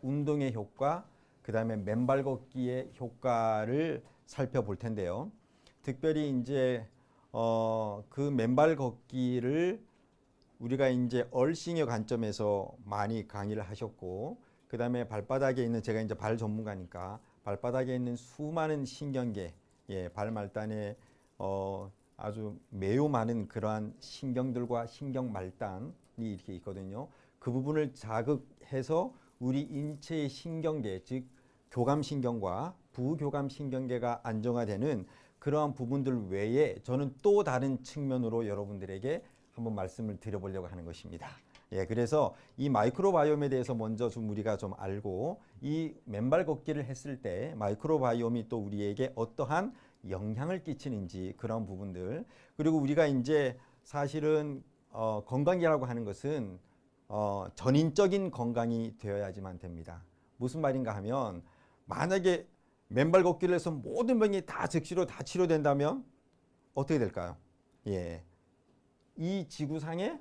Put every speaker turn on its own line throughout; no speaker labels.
운동의 효과, 그 다음에 맨발 걷기의 효과를 살펴볼 텐데요. 특별히 이제 그 맨발 걷기를 우리가 이제 얼싱의 관점에서 많이 강의를 하셨고, 그 다음에 발바닥에 있는, 제가 이제 발 전문가니까 발바닥에 있는 수많은 신경계, 발 말단에 아주 매우 많은 그러한 신경들과 신경 말단이 이렇게 있거든요. 그 부분을 자극해서 우리 인체의 신경계, 즉 교감신경과 부교감신경계가 안정화되는 그러한 부분들 외에 저는 또 다른 측면으로 여러분들에게 한번 말씀을 드려보려고 하는 것입니다. 그래서 이 마이크로바이옴에 대해서 먼저 좀 우리가 좀 알고, 이 맨발 걷기를 했을 때 마이크로바이옴이 또 우리에게 어떠한 영향을 끼치는지 그런 부분들, 그리고 우리가 이제 사실은 건강이라고 하는 것은 전인적인 건강이 되어야지만 됩니다. 무슨 말인가 하면, 만약에 맨발 걷기를 해서 모든 병이 다 즉시로 다 치료된다면 어떻게 될까요? 이 지구상에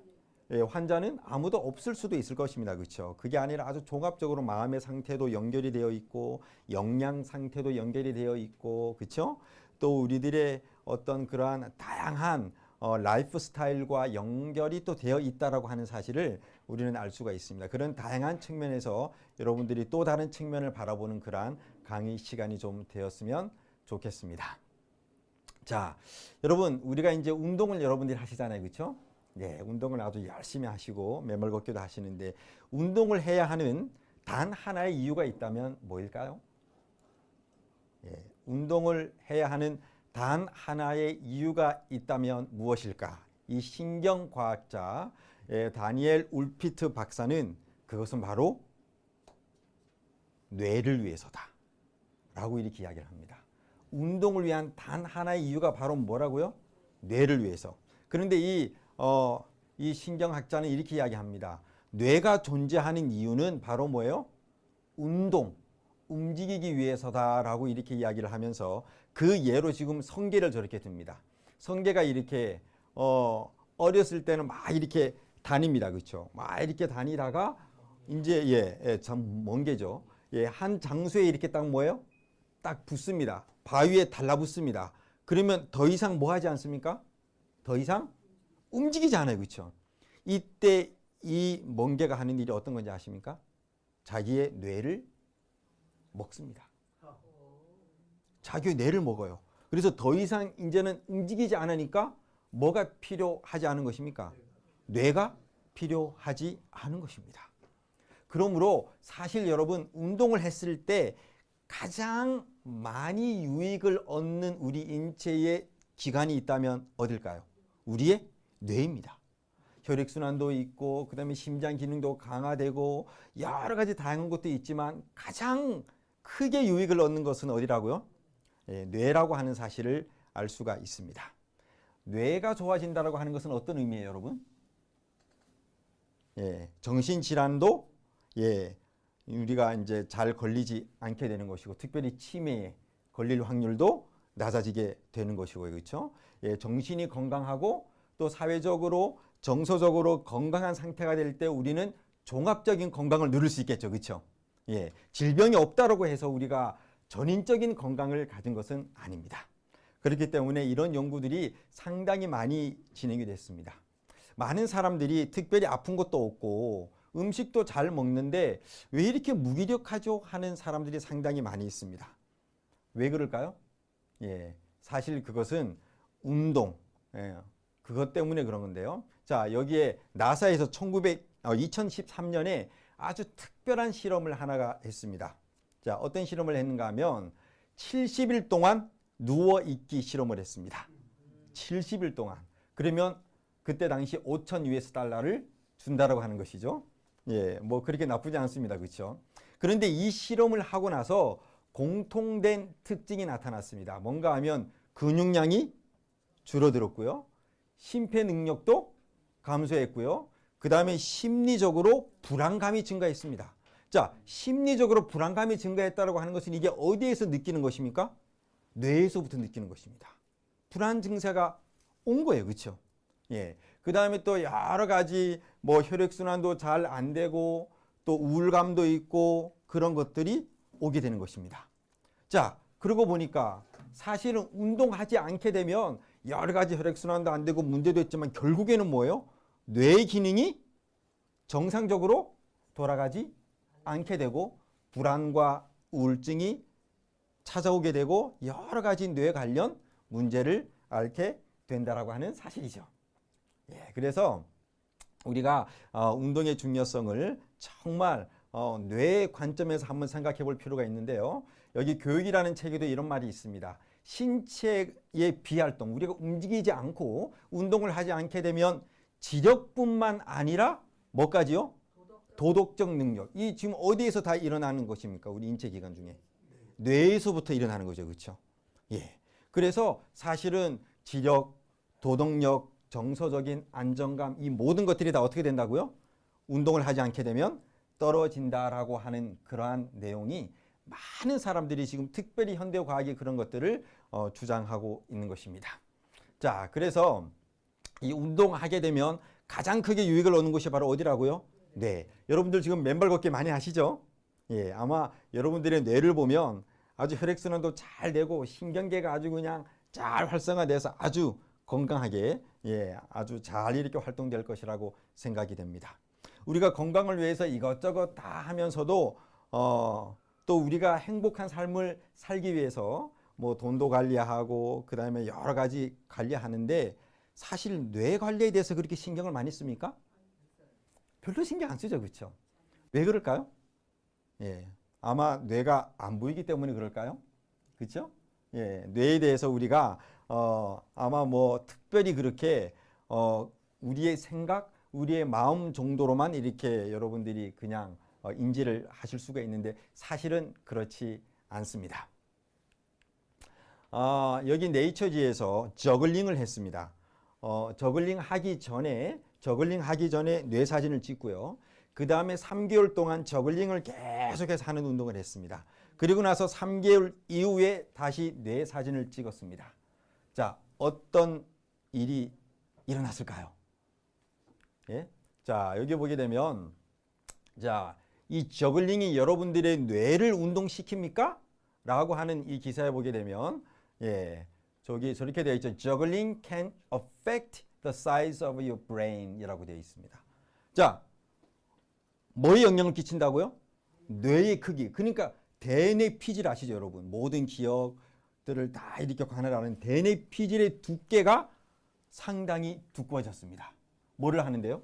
환자는 아무도 없을 수도 있을 것입니다. 그렇죠? 그게 아니라 아주 종합적으로 마음의 상태도 연결이 되어 있고, 영양 상태도 연결이 되어 있고, 그렇죠? 또 우리들의 어떤 그러한 다양한 라이프 스타일과 연결이 또 되어 있다라고 하는 사실을 우리는 알 수가 있습니다. 그런 다양한 측면에서 여러분들이 또 다른 측면을 바라보는 그러한 강의 시간이 좀 되었으면 좋겠습니다. 자, 여러분, 우리가 이제 운동을 여러분들이 하시잖아요. 그렇죠? 운동을 아주 열심히 하시고 맨발 걷기도 하시는데, 운동을 해야 하는 단 하나의 이유가 있다면 뭐일까요? 운동을 해야 하는 단 하나의 이유가 있다면 무엇일까? 이 신경과학자 다니엘 울피트 박사는 그것은 바로 뇌를 위해서다 라고 이렇게 이야기를 합니다. 운동을 위한 단 하나의 이유가 바로 뭐라고요? 뇌를 위해서. 그런데 이 신경학자는 이렇게 이야기합니다. 뇌가 존재하는 이유는 바로 뭐예요? 움직이기 위해서다라고 이렇게 이야기를 하면서, 그 예로 지금 성게를 저렇게 듭니다. 성게가 이렇게 어렸을 때는 막 이렇게 다닙니다. 그렇죠? 막 이렇게 다니다가 이제 참 먼 게죠. 한 장소에 이렇게 딱 뭐예요? 딱 붙습니다. 바위에 달라붙습니다. 그러면 더 이상 뭐 하지 않습니까? 더 이상 움직이지 않아요. 그렇죠? 이때 이 멍게가 하는 일이 어떤 건지 아십니까? 자기의 뇌를 먹습니다. 자기의 뇌를 먹어요. 그래서 더 이상 이제는 움직이지 않으니까 뭐가 필요하지 않은 것입니까? 뇌가 필요하지 않은 것입니다. 그러므로 사실 여러분, 운동을 했을 때 가장 많이 유익을 얻는 우리 인체의 기관이 있다면 어딜까요? 우리의 뇌입니다. 혈액순환도 있고, 그 다음에 심장 기능도 강화되고, 여러 가지 다양한 것도 있지만 가장 크게 유익을 얻는 것은 어디라고요? 뇌라고 하는 사실을 알 수가 있습니다. 뇌가 좋아진다고 하는 것은 어떤 의미예요, 여러분? 정신질환도 우리가 이제 잘 걸리지 않게 되는 것이고, 특별히 치매에 걸릴 확률도 낮아지게 되는 것이고요. 그렇죠? 정신이 건강하고 또 사회적으로 정서적으로 건강한 상태가 될 때 우리는 종합적인 건강을 누릴 수 있겠죠. 그렇죠? 질병이 없다라고 해서 우리가 전인적인 건강을 가진 것은 아닙니다. 그렇기 때문에 이런 연구들이 상당히 많이 진행이 됐습니다. 많은 사람들이 특별히 아픈 것도 없고 음식도 잘 먹는데 왜 이렇게 무기력하죠? 하는 사람들이 상당히 많이 있습니다. 왜 그럴까요? 사실 그것은 운동, 그것 때문에 그런 건데요. 자, 여기에 나사에서 2013년에 아주 특별한 실험을 하나가 했습니다. 자, 어떤 실험을 했는가 하면 70일 동안 누워있기 실험을 했습니다. 70일 동안. 그러면 그때 당시 5,000 US 달러를 준다라고 하는 것이죠. 뭐 그렇게 나쁘지 않습니다. 그렇죠? 그런데 이 실험을 하고 나서 공통된 특징이 나타났습니다. 뭔가 하면 근육량이 줄어들었고요. 심폐 능력도 감소했고요. 그 다음에 심리적으로 불안감이 증가했습니다. 자, 심리적으로 불안감이 증가했다고 하는 것은 이게 어디에서 느끼는 것입니까? 뇌에서부터 느끼는 것입니다. 불안 증세가 온 거예요. 그렇죠? 그 다음에 또 여러 가지 뭐 혈액순환도 잘 안 되고 또 우울감도 있고 그런 것들이 오게 되는 것입니다. 자, 그러고 보니까 사실은 운동하지 않게 되면 여러 가지 혈액순환도 안 되고 문제도 있지만 결국에는 뭐예요? 뇌의 기능이 정상적으로 돌아가지 않게 되고 불안과 우울증이 찾아오게 되고 여러 가지 뇌 관련 문제를 앓게 된다라고 하는 사실이죠. 예, 그래서 우리가 운동의 중요성을 정말 뇌의 관점에서 한번 생각해 볼 필요가 있는데요. 여기 교육이라는 책에도 이런 말이 있습니다. 신체의 비활동, 우리가 움직이지 않고 운동을 하지 않게 되면 지력뿐만 아니라 뭐까지요? 도덕적 능력. 이 지금 어디에서 다 일어나는 것입니까? 우리 인체 기관 중에. 뇌에서부터 일어나는 거죠. 그렇죠? 예. 그래서 사실은 지력, 도덕력, 정서적인 안정감 이 모든 것들이 다 어떻게 된다고요? 운동을 하지 않게 되면 떨어진다라고 하는 그러한 내용이 많은 사람들이 지금 특별히 현대과학이 그런 것들을 주장하고 있는 것입니다. 자, 그래서 이 운동하게 되면 가장 크게 유익을 얻는 것이 바로 어디라고요? 네. 여러분들 지금 맨발 걷기 많이 하시죠? 예, 아마 여러분들의 뇌를 보면 아주 혈액순환도 잘 되고 신경계가 아주 그냥 잘 활성화돼서 아주 건강하게 아주 잘 이렇게 활동될 것이라고 생각이 됩니다. 우리가 건강을 위해서 이것저것 다 하면서도 또 우리가 행복한 삶을 살기 위해서 뭐 돈도 관리하고 그 다음에 여러 가지 관리하는데 사실 뇌 관리에 대해서 그렇게 신경을 많이 씁니까? 별로 신경 안 쓰죠, 그렇죠? 왜 그럴까요? 예, 아마 뇌가 안 보이기 때문에 그럴까요? 그렇죠? 예, 뇌에 대해서 우리가 아마 뭐 특별히 그렇게 우리의 생각, 우리의 마음 정도로만 이렇게 여러분들이 그냥 인지를 하실 수가 있는데 사실은 그렇지 않습니다. 여기 네이처지에서 저글링을 했습니다. 저글링 하기 전에 뇌 사진을 찍고요. 그 다음에 3개월 동안 저글링을 계속해서 하는 운동을 했습니다. 그리고 나서 3개월 이후에 다시 뇌 사진을 찍었습니다. 자, 어떤 일이 일어났을까요? 예? 자, 여기 보게 되면 자, 이 저글링이 여러분들의 뇌를 운동시킵니까? 라고 하는 이 기사에 보게 되면 저기 저렇게 되어 있죠. Juggling can affect the size of your brain 이라고 되어 있습니다. 자, 뭐에 영향을 끼친다고요? 뇌의 크기. 그러니까 대뇌 피질 아시죠, 여러분? 모든 기억들을 다 이렇게 관할하는 대뇌 피질의 두께가 상당히 두꺼워졌습니다. 뭐를 하는데요?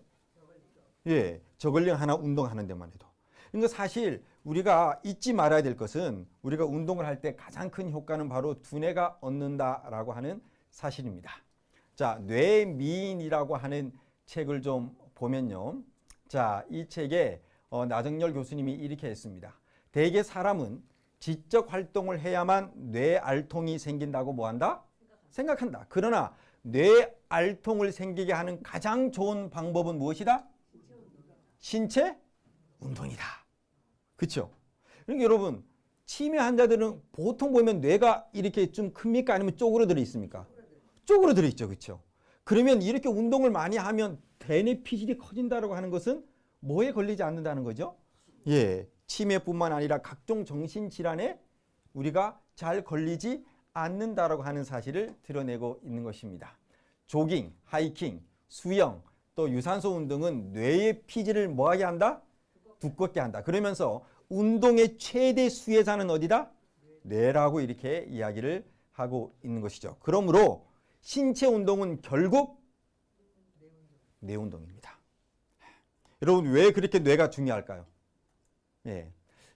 예, 저글링 하나 운동하는 데만 해도. 그러니까 사실 우리가 잊지 말아야 될 것은 우리가 운동을 할 때 가장 큰 효과는 바로 두뇌가 얻는다라고 하는 사실입니다. 자, 뇌미인이라고 하는 책을 좀 보면요. 자, 이 책에 나정열 교수님이 이렇게 했습니다. 대개 사람은 지적 활동을 해야만 뇌 알통이 생긴다고 뭐한다? 생각한다. 그러나 뇌 알통을 생기게 하는 가장 좋은 방법은 무엇이다? 신체 운동이다. 그렇죠? 그러니까 여러분 치매 환자들은 보통 보면 뇌가 이렇게 좀 큽니까? 아니면 쪼그러들어 있습니까? 쪼그러들어 있죠. 그렇죠? 그러면 이렇게 운동을 많이 하면 대뇌 피질이 커진다고 하는 것은 뭐에 걸리지 않는다는 거죠? 예, 치매뿐만 아니라 각종 정신질환에 우리가 잘 걸리지 않는다라고 하는 사실을 드러내고 있는 것입니다. 조깅, 하이킹, 수영, 또 유산소 운동은 뇌의 피질을 뭐하게 한다? 두껍게 한다. 그러면서 운동의 최대 수혜자는 어디다? 뇌라고 이렇게 이야기를 하고 있는 것이죠. 그러므로 신체 운동은 결국 뇌 운동입니다. 여러분 왜 그렇게 뇌가 중요할까요? 예,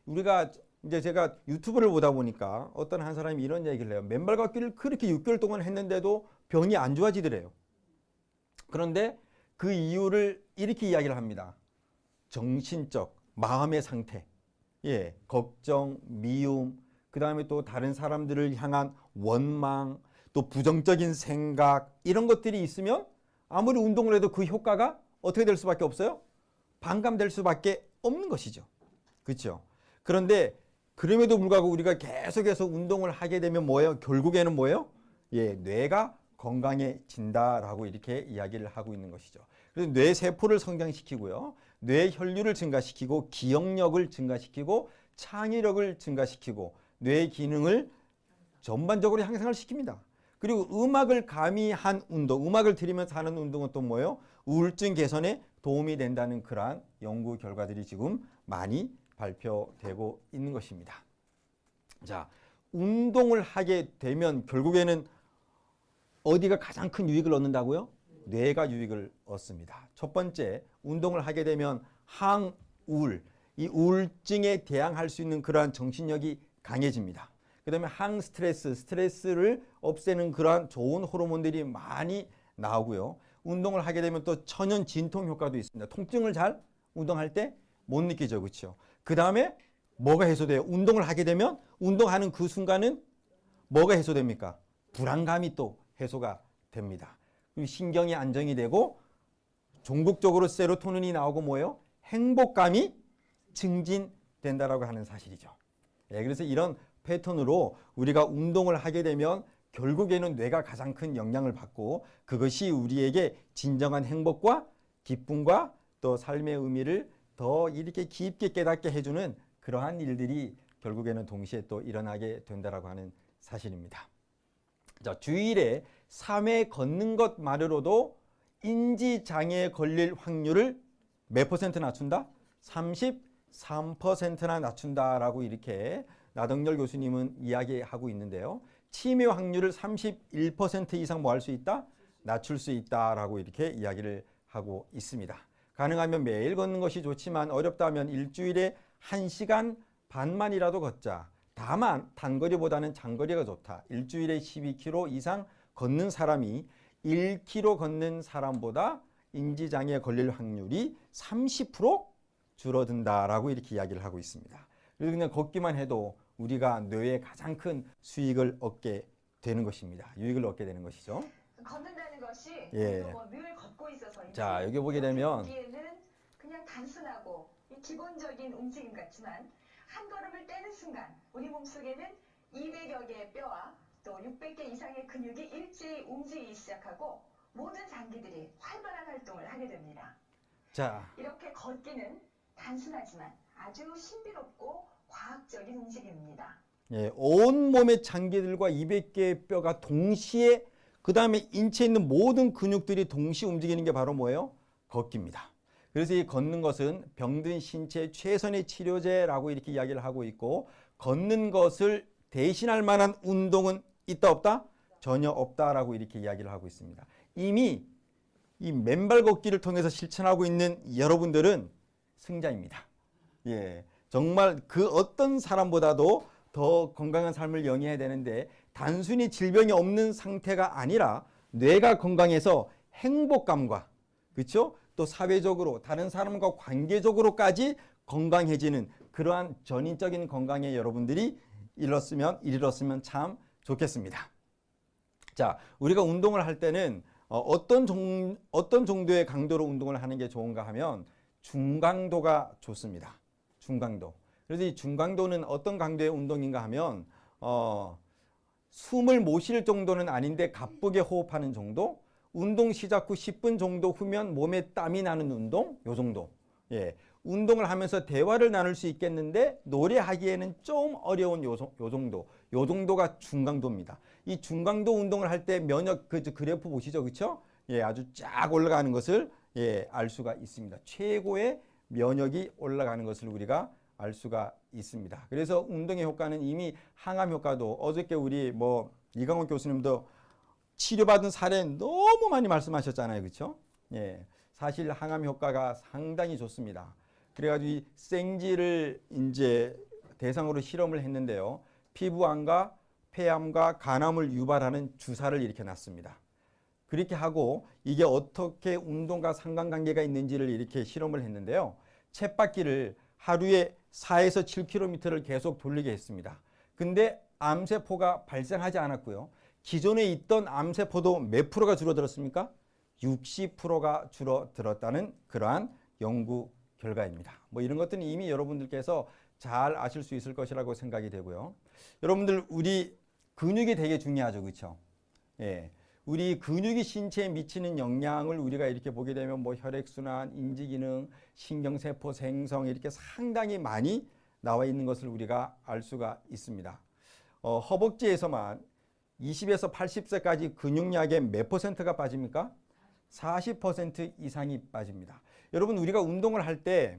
우리가 이제 제가 유튜브를 보다 보니까 어떤 한 사람이 이런 얘기를 해요. 맨발 걷기를 그렇게 6개월 동안 했는데도 병이 안 좋아지더래요. 그런데 그 이유를 이렇게 이야기를 합니다. 정신적, 마음의 상태, 예, 걱정, 미움, 그 다음에 또 다른 사람들을 향한 원망, 또 부정적인 생각 이런 것들이 있으면 아무리 운동을 해도 그 효과가 어떻게 될 수밖에 없어요? 반감될 수밖에 없는 것이죠. 그렇죠? 그런데 그럼에도 불구하고 우리가 계속해서 운동을 하게 되면 뭐예요? 결국에는 뭐예요? 예, 뇌가 건강해진다라고 이렇게 이야기를 하고 있는 것이죠. 그래서 뇌 세포를 성장시키고요. 뇌 혈류를 증가시키고 기억력을 증가시키고 창의력을 증가시키고 뇌 기능을 전반적으로 향상을 시킵니다. 그리고 음악을 가미한 운동, 음악을 들으면서 하는 운동은 또 뭐예요? 우울증 개선에 도움이 된다는 그러한 연구 결과들이 지금 많이 발표되고 있는 것입니다. 자, 운동을 하게 되면 결국에는 어디가 가장 큰 유익을 얻는다고요? 뇌가 유익을 얻습니다. 첫 번째, 운동을 하게 되면 항우울, 이 우울증에 대항할 수 있는 그러한 정신력이 강해집니다. 그 다음에 항스트레스, 스트레스를 없애는 그러한 좋은 호르몬들이 많이 나오고요. 운동을 하게 되면 또 천연 진통 효과도 있습니다. 통증을 잘 운동할 때 못 느끼죠. 그렇죠? 그 다음에 뭐가 해소돼요? 운동을 하게 되면 운동하는 그 순간은 뭐가 해소됩니까? 불안감이 또 해소가 됩니다. 그리고 신경이 안정이 되고 종극적으로 세로토닌이 나오고 뭐예요? 행복감이 증진된다라고 하는 사실이죠. 예, 그래서 이런 패턴으로 우리가 운동을 하게 되면 결국에는 뇌가 가장 큰 영향을 받고 그것이 우리에게 진정한 행복과 기쁨과 또 삶의 의미를 더 이렇게 깊게 깨닫게 해주는 그러한 일들이 결국에는 동시에 또 일어나게 된다라고 하는 사실입니다. 자, 주일에 3회 걷는 것만으로도 인지장애에 걸릴 확률을 몇 퍼센트 낮춘다? 33%나 낮춘다라고 이렇게 나덕열 교수님은 이야기하고 있는데요. 치매 확률을 31% 이상 뭐 할 수 있다? 낮출 수 있다라고 이렇게 이야기를 하고 있습니다. 가능하면 매일 걷는 것이 좋지만 어렵다면 일주일에 1시간 반만이라도 걷자. 다만 단거리보다는 장거리가 좋다. 일주일에 12km 이상 걷는 사람이 1km 걷는 사람보다 인지장애에 걸릴 확률이 30% 줄어든다라고 이렇게 이야기를 하고 있습니다. 그래서 그냥 걷기만 해도 우리가 뇌에 가장 큰 수익을 얻게 되는 것입니다. 유익을 얻게 되는 것이죠.
걷는다는 것이
예.
늘 걷고 있어서
자, 여기 보게 되면
보기에는 그냥 단순하고 기본적인 움직임 같지만 한 걸음을 떼는 순간 우리 몸속에는 200여 개의 뼈와 또 600개 이상의 근육이 일제히 움직이기 시작하고 모든 장기들이 활발한 활동을 하게 됩니다.
자,
이렇게 걷기는 단순하지만 아주 신비롭고 과학적인 움직임입니다.
예, 온몸의 장기들과 200개의 뼈가 동시에 그 다음에 인체에 있는 모든 근육들이 동시에 움직이는 게 바로 뭐예요? 걷기입니다. 그래서 이 걷는 것은 병든 신체 최선의 치료제라고 이렇게 이야기를 하고 있고 걷는 것을 대신할 만한 운동은 있다 없다? 전혀 없다라고 이렇게 이야기를 하고 있습니다. 이미 이 맨발 걷기를 통해서 실천하고 있는 여러분들은 승자입니다. 예, 정말 그 어떤 사람보다도 더 건강한 삶을 영위해야 되는데 단순히 질병이 없는 상태가 아니라 뇌가 건강해서 행복감과 그렇죠? 또 사회적으로 다른 사람과 관계적으로까지 건강해지는 그러한 전인적인 건강에 여러분들이 이르렀으면 참 좋겠습니다. 자, 우리가 운동을 할 때는 어떤 정도의 강도로 운동을 하는 게 좋은가 하면 중강도가 좋습니다. 중강도. 그래서 이 중강도는 어떤 강도의 운동인가 하면 숨을 못 쉴 정도는 아닌데 가쁘게 호흡하는 정도, 운동 시작 후 10분 정도 후면 몸에 땀이 나는 운동, 요 정도. 예, 운동을 하면서 대화를 나눌 수 있겠는데 노래하기에는 좀 어려운 요 정도. 요 정도가 중강도입니다. 이 중강도 운동을 할 때 면역 그래프 보시죠, 그렇죠? 예, 아주 쫙 올라가는 것을 알 수가 있습니다. 최고의 면역이 올라가는 것을 우리가 알 수가 있습니다. 그래서 운동의 효과는 이미 항암 효과도 어저께 우리 이강원 교수님도 치료받은 사례 너무 많이 말씀하셨잖아요. 그렇죠? 예. 사실 항암 효과가 상당히 좋습니다. 그래가지고 이 생쥐를 이제 대상으로 실험을 했는데요. 피부암과 폐암과 간암을 유발하는 주사를 이렇게 놨습니다. 그렇게 하고 이게 어떻게 운동과 상관관계가 있는지를 이렇게 실험을 했는데요. 쳇바퀴를 하루에 4에서 7km를 계속 돌리게 했습니다. 근데 암세포가 발생하지 않았고요. 기존에 있던 암세포도 몇 프로가 줄어들었습니까? 60%가 줄어들었다는 그러한 연구 결과입니다. 이런 것들은 이미 여러분들께서 잘 아실 수 있을 것이라고 생각이 되고요. 여러분들 우리 근육이 되게 중요하죠. 그렇죠? 예. 우리 근육이 신체에 미치는 영향을 우리가 이렇게 보게 되면 혈액순환, 인지기능, 신경세포 생성 이렇게 상당히 많이 나와 있는 것을 우리가 알 수가 있습니다. 허벅지에서만 20에서 80세까지 근육량의 몇 퍼센트가 빠집니까? 40% 이상이 빠집니다. 여러분 우리가 운동을 할 때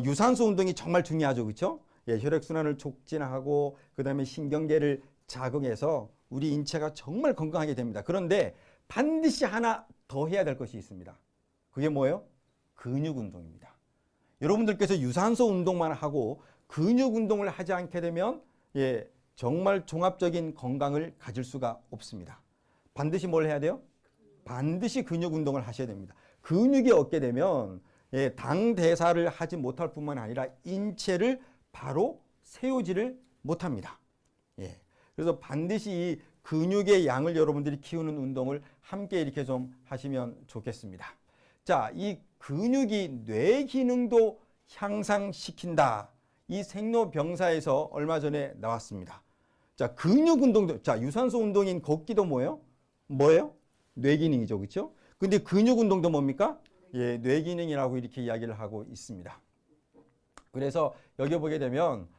유산소 운동이 정말 중요하죠. 그렇죠? 예, 혈액순환을 촉진하고 그 다음에 신경계를 자극해서 우리 인체가 정말 건강하게 됩니다. 그런데 반드시 하나 더 해야 될 것이 있습니다. 그게 뭐예요? 근육 운동입니다. 여러분들께서 유산소 운동만 하고 근육 운동을 하지 않게 되면 예, 정말 종합적인 건강을 가질 수가 없습니다. 반드시 뭘 해야 돼요? 반드시 근육 운동을 하셔야 됩니다. 근육이 없게 되면 예, 당 대사를 하지 못할 뿐만 아니라 인체를 바로 세우지를 못합니다. 예, 그래서 반드시 이 근육의 양을 여러분들이 키우는 운동을 함께 이렇게 좀 하시면 좋겠습니다. 자, 이 근육이 뇌 기능도 향상시킨다. 이 생로병사에서 얼마 전에 나왔습니다. 자, 근육 운동도, 자, 유산소 운동인 걷기도 뭐예요? 뭐예요? 뇌 기능이죠. 그렇죠? 근데 근육 운동도 뭡니까? 예, 뇌 기능이라고 이렇게 이야기를 하고 있습니다. 그래서 여기 보게 되면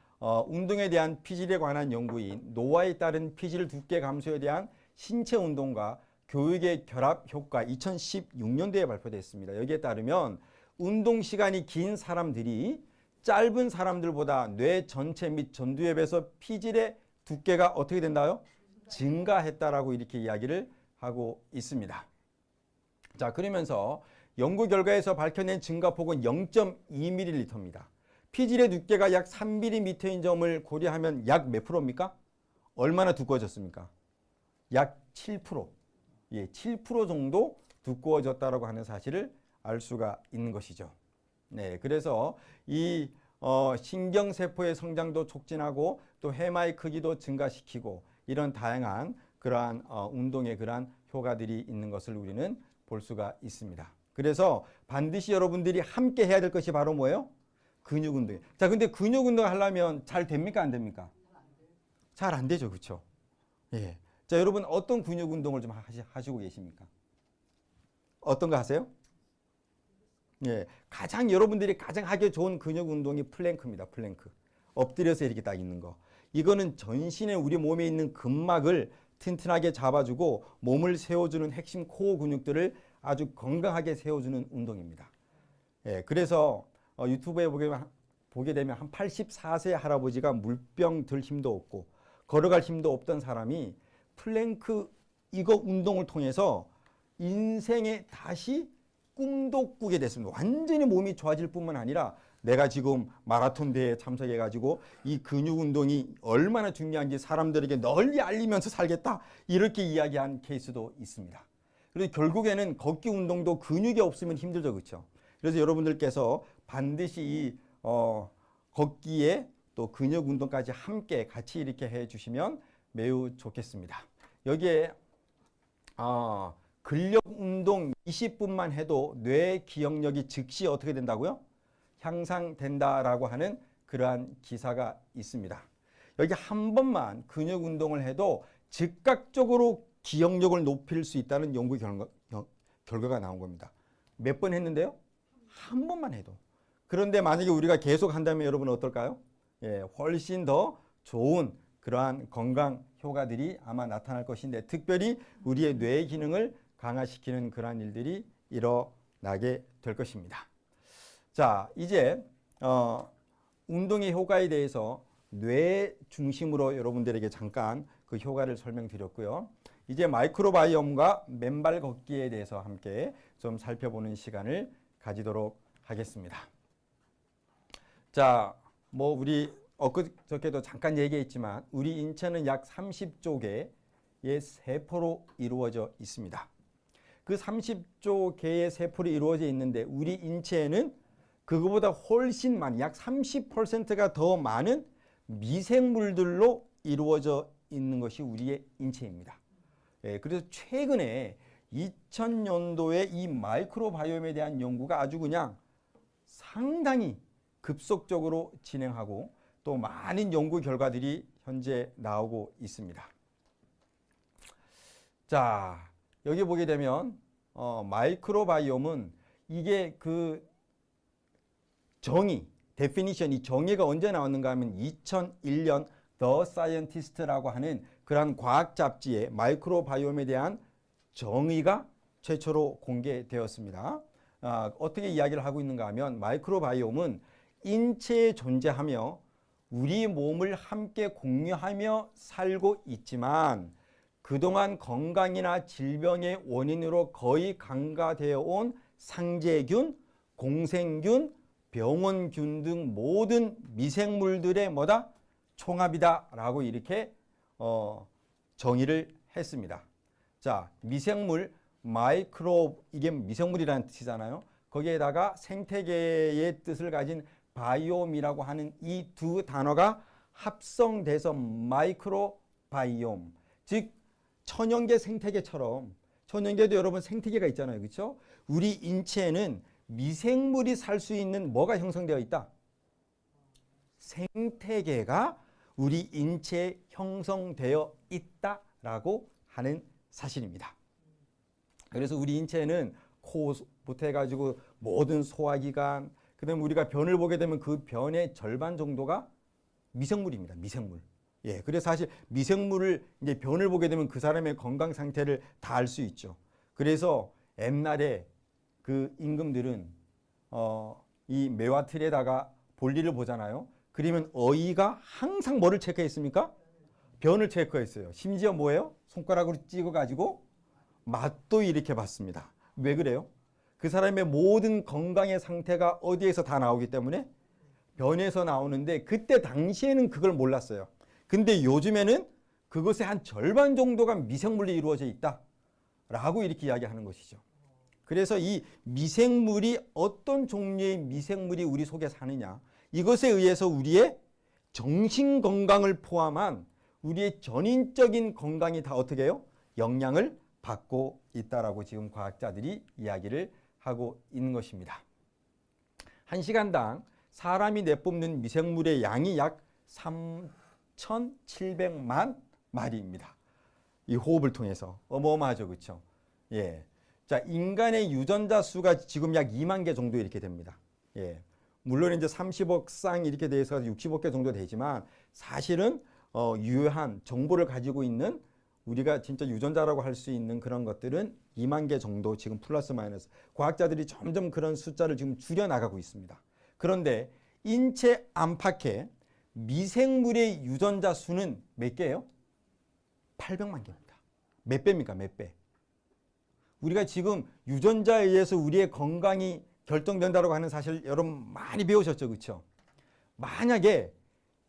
운동에 대한 피질에 관한 연구인 노화에 따른 피질 두께 감소에 대한 신체 운동과 교육의 결합 효과 2016년도에 발표됐습니다. 여기에 따르면 운동 시간이 긴 사람들이 짧은 사람들보다 뇌 전체 및 전두엽에서 피질의 두께가 어떻게 된다요? 증가했다라고 이렇게 이야기를 하고 있습니다. 자, 그러면서 연구 결과에서 밝혀낸 증가폭은 0.2ml입니다. 피질의 두께가 약 3mm인 점을 고려하면 약 몇 프로입니까? 얼마나 두꺼워졌습니까? 약 7%. 예, 7% 정도 두꺼워졌다라고 하는 사실을 알 수가 있는 것이죠. 네, 그래서 이 신경세포의 성장도 촉진하고 또 해마의 크기도 증가시키고 이런 다양한 그러한 운동의 그러한 효과들이 있는 것을 우리는 볼 수가 있습니다. 그래서 반드시 여러분들이 함께 해야 될 것이 바로 뭐예요? 근육 운동. 자, 근데 근육 운동 하려면 잘 됩니까? 안 됩니까? 잘 안 되죠. 그렇죠? 예. 자, 여러분 어떤 근육 운동을 좀 하시고 계십니까? 어떤 거 하세요? 예. 여러분들이 가장 하기 좋은 근육 운동이 플랭크입니다. 플랭크. 엎드려서 이렇게 딱 있는 거. 이거는 전신에 우리 몸에 있는 근막을 튼튼하게 잡아주고 몸을 세워주는 핵심 코어 근육들을 아주 건강하게 세워주는 운동입니다. 예. 그래서 유튜브에 보게 되면 한 84세 할아버지가 물병 들 힘도 없고 걸어갈 힘도 없던 사람이 플랭크 이거 운동을 통해서 인생에 다시 꿈도 꾸게 됐습니다. 완전히 몸이 좋아질 뿐만 아니라 내가 지금 마라톤 대회에 참석해 가지고 이 근육 운동이 얼마나 중요한지 사람들에게 널리 알리면서 살겠다 이렇게 이야기한 케이스도 있습니다. 그래서 결국에는 걷기 운동도 근육이 없으면 힘들죠. 그렇죠? 그래서 여러분들께서 반드시 이 걷기에 또 근육 운동까지 함께 같이 이렇게 해 주시면 매우 좋겠습니다. 여기에 근력 운동 20분만 해도 뇌 기억력이 즉시 어떻게 된다고요? 향상된다라고 하는 그러한 기사가 있습니다. 여기 한 번만 근육 운동을 해도 즉각적으로 기억력을 높일 수 있다는 연구 결과가 나온 겁니다. 몇 번 했는데요? 한 번만 해도. 그런데 만약에 우리가 계속 한다면 여러분은 어떨까요? 예, 훨씬 더 좋은 그러한 건강 효과들이 아마 나타날 것인데 특별히 우리의 뇌 기능을 강화시키는 그러한 일들이 일어나게 될 것입니다. 자, 이제 운동의 효과에 대해서 뇌 중심으로 여러분들에게 잠깐 그 효과를 설명드렸고요. 이제 마이크로바이옴과 맨발 걷기에 대해서 함께 좀 살펴보는 시간을 가지도록 하겠습니다. 자, 뭐 우리 엊그저께도 잠깐 얘기했지만 우리 인체는 약 30조 개의 세포로 이루어져 있습니다. 그 30조 개의 세포로 이루어져 있는데 우리 인체에는 그거보다 훨씬 많은 약 30%가 더 많은 미생물들로 이루어져 있는 것이 우리의 인체입니다. 예, 그래서 최근에 2000년도에 이 마이크로바이옴에 대한 연구가 아주 그냥 상당히 급속적으로 진행하고 또 많은 연구 결과들이 현재 나오고 있습니다. 자, 여기 보게 되면 마이크로바이옴은 이게 그 정의, 데피니션, 이 정의가 언제 나왔는가 하면 2001년 The Scientist라고 하는 그러한 과학 잡지에 마이크로바이옴에 대한 정의가 최초로 공개되었습니다. 어떻게 이야기를 하고 있는가 하면 마이크로바이옴은 인체에 존재하며 우리 몸을 함께 공유하며 살고 있지만 그동안 건강이나 질병의 원인으로 거의 간과되어 온 상재균, 공생균, 병원균 등 모든 미생물들의 뭐다? 총합이다라고 이렇게 정의를 했습니다. 자, 미생물, 마이크로, 이게 미생물이라는 뜻이잖아요. 거기에다가 생태계의 뜻을 가진 바이옴이라고 하는 이 두 단어가 합성돼서 마이크로바이옴, 즉 천연계 생태계처럼, 천연계도 여러분 생태계가 있잖아요. 그렇죠? 우리 인체에는 미생물이 살 수 있는 뭐가 형성되어 있다? 생태계가 우리 인체에 형성되어 있다라고 하는 사실입니다. 그래서 우리 인체는 코부터 해가지고 모든 소화기관, 그다음에 우리가 변을 보게 되면 그 변의 절반 정도가 미생물입니다. 미생물. 예, 그래서 사실 미생물을 이제 변을 보게 되면 그 사람의 건강 상태를 다 알 수 있죠. 그래서 옛날에 그 임금들은 이 매화 틀에다가 볼일을 보잖아요. 그러면 어이가 항상 뭐를 체크했습니까? 변을 체크했어요. 심지어 뭐예요? 손가락으로 찍어가지고 맛도 이렇게 봤습니다. 왜 그래요? 그 사람의 모든 건강의 상태가 어디에서 다 나오기 때문에 변에서 나오는데 그때 당시에는 그걸 몰랐어요. 근데 요즘에는 그것의 한 절반 정도가 미생물로 이루어져 있다라고 이렇게 이야기하는 것이죠. 그래서 이 미생물이 어떤 종류의 미생물이 우리 속에 사느냐, 이것에 의해서 우리의 정신 건강을 포함한 우리의 전인적인 건강이 다 어떻게 해요? 영향을 받고 있다라고 지금 과학자들이 이야기를 하고 있는 것입니다. 1시간당 사람이 내뿜는 미생물의 양이 약 3,700만 마리입니다. 이 호흡을 통해서 어마어마하죠, 그렇죠? 예. 자, 인간의 유전자 수가 지금 약 2만 개 정도 이렇게 됩니다. 예. 물론 이제 30억 쌍 이렇게 돼서 60억 개 정도 되지만 사실은 유효한 정보를 가지고 있는 우리가 진짜 유전자라고 할 수 있는 그런 것들은 2만 개 정도 지금 플러스 마이너스 과학자들이 점점 그런 숫자를 지금 줄여나가고 있습니다. 그런데 인체 안팎의 미생물의 유전자 수는 몇 개예요? 800만 개입니다. 몇 배입니까? 몇 배? 우리가 지금 유전자에 의해서 우리의 건강이 결정된다고 하는 사실 여러분 많이 배우셨죠, 그렇죠? 만약에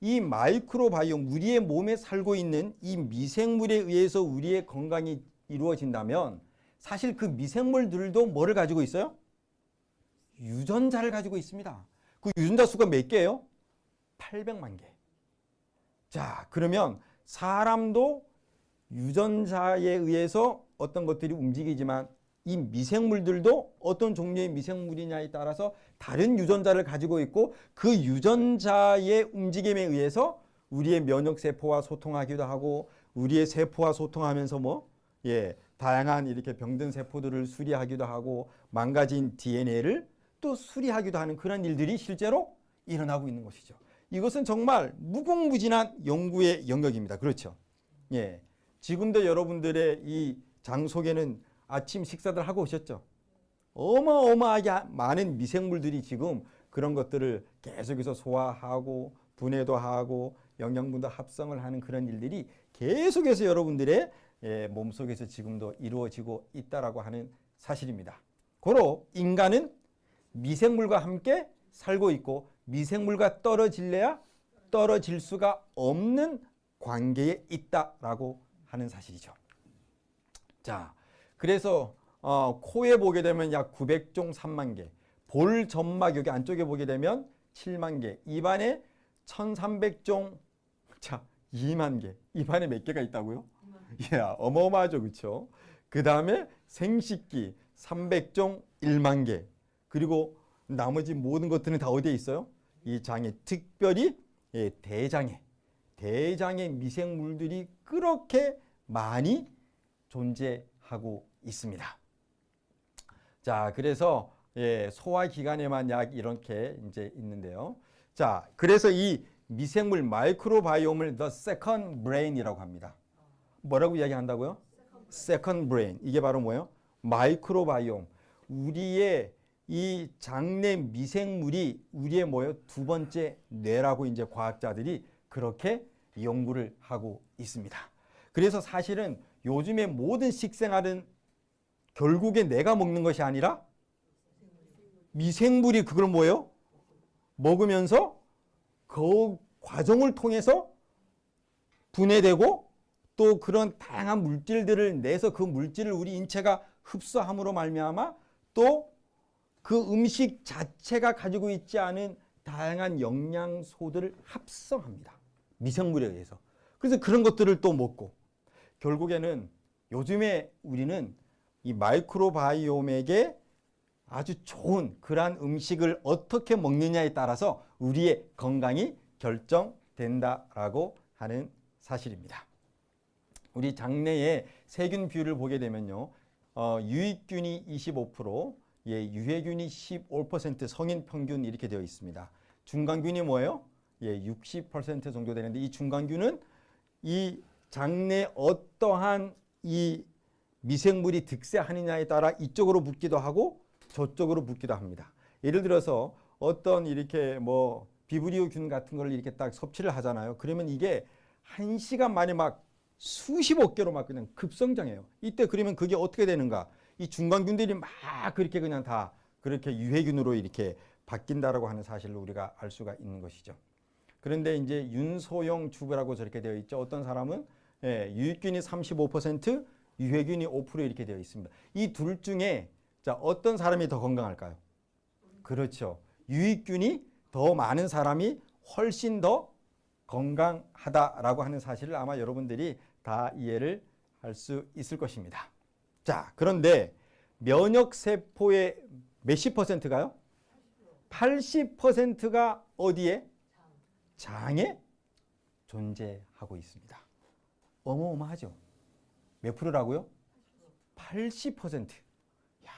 이 마이크로바이옴, 우리의 몸에 살고 있는 이 미생물에 의해서 우리의 건강이 이루어진다면 사실 그 미생물들도 뭐를 가지고 있어요? 유전자를 가지고 있습니다. 그 유전자 수가 몇 개예요? 800만 개. 자, 그러면 사람도 유전자에 의해서 어떤 것들이 움직이지만 이 미생물들도 어떤 종류의 미생물이냐에 따라서 다른 유전자를 가지고 있고 그 유전자의 움직임에 의해서 우리의 면역세포와 소통하기도 하고 우리의 세포와 소통하면서 다양한 이렇게 병든 세포들을 수리하기도 하고 망가진 DNA를 또 수리하기도 하는 그런 일들이 실제로 일어나고 있는 것이죠. 이것은 정말 무궁무진한 연구의 영역입니다. 그렇죠? 예. 지금도 여러분들의 이 장 속에는 아침 식사들 하고 오셨죠? 어마어마하게 많은 미생물들이 지금 그런 것들을 계속해서 소화하고 분해도 하고 영양분도 합성을 하는 그런 일들이 계속해서 여러분들의 몸속에서 지금도 이루어지고 있다라고 하는 사실입니다. 고로 인간은 미생물과 함께 살고 있고 미생물과 떨어질래야 떨어질 수가 없는 관계에 있다라고 하는 사실이죠. 자, 그래서 코에 보게 되면 약 900종 3만 개, 볼 점막 여기 안쪽에 보게 되면 7만 개, 입안에 1300종, 자, 2만 개. 입안에 몇 개가 있다고요? 예, 어마어마하죠, 그렇죠? 그 다음에 생식기 300종 1만 개, 그리고 나머지 모든 것들은 다 어디에 있어요? 이 장에, 특별히 대장에 미생물들이 그렇게 많이 존재하고 있습니다. 자, 그래서 소화기관에만 약 이렇게 이제 있는데요. 자, 그래서 이 미생물 마이크로바이옴을 the second brain이라고 합니다. 뭐라고 이야기한다고요? second brain. 이게 바로 뭐예요? 마이크로바이옴. 우리의 이 장내 미생물이 우리의 뭐예요? 두 번째 뇌라고 이제 과학자들이 그렇게 연구를 하고 있습니다. 그래서 사실은 요즘의 모든 식생활은 결국에 내가 먹는 것이 아니라 미생물이 그걸 뭐예요? 먹으면서 그 과정을 통해서 분해되고 또 그런 다양한 물질들을 내서 그 물질을 우리 인체가 흡수함으로 말미암아 또 그 음식 자체가 가지고 있지 않은 다양한 영양소들을 합성합니다. 미생물에 의해서. 그래서 그런 것들을 또 먹고 결국에는 요즘에 우리는 이 마이크로바이옴에게 아주 좋은 그러한 음식을 어떻게 먹느냐에 따라서 우리의 건강이 결정된다라고 하는 사실입니다. 우리 장내의 세균 비율을 보게 되면요. 유익균이 25%, 유해균이 15%, 성인 평균 이렇게 되어 있습니다. 중간균이 뭐예요? 60% 정도 되는데 이 중간균은 이 장내 어떠한 이 미생물이 득세하느냐에 따라 이쪽으로 붙기도 하고 저쪽으로 붙기도 합니다. 예를 들어서 어떤 이렇게 뭐 비브리오균 같은 걸 이렇게 딱 섭취를 하잖아요. 그러면 이게 1시간 만에 막 수십억 개로 막 그냥 급성장해요. 이때 그러면 그게 어떻게 되는가? 이 중간균들이 막 그렇게 그냥 다 그렇게 유해균으로 이렇게 바뀐다라고 하는 사실을 우리가 알 수가 있는 것이죠. 그런데 이제 윤소영 주부라고 저렇게 되어 있죠. 어떤 사람은 유익균이 35%, 유해균이 5% 이렇게 되어 있습니다. 이 둘 중에 자, 어떤 사람이 더 건강할까요? 그렇죠. 유익균이 더 많은 사람이 훨씬 더 건강하다라고 하는 사실을 아마 여러분들이 다 이해를 할 수 있을 것입니다. 자, 그런데 면역세포의 몇십 퍼센트가요? 80%가 어디에? 장에 존재하고 있습니다. 어마어마하죠. 몇 프로라고요? 80%. 야,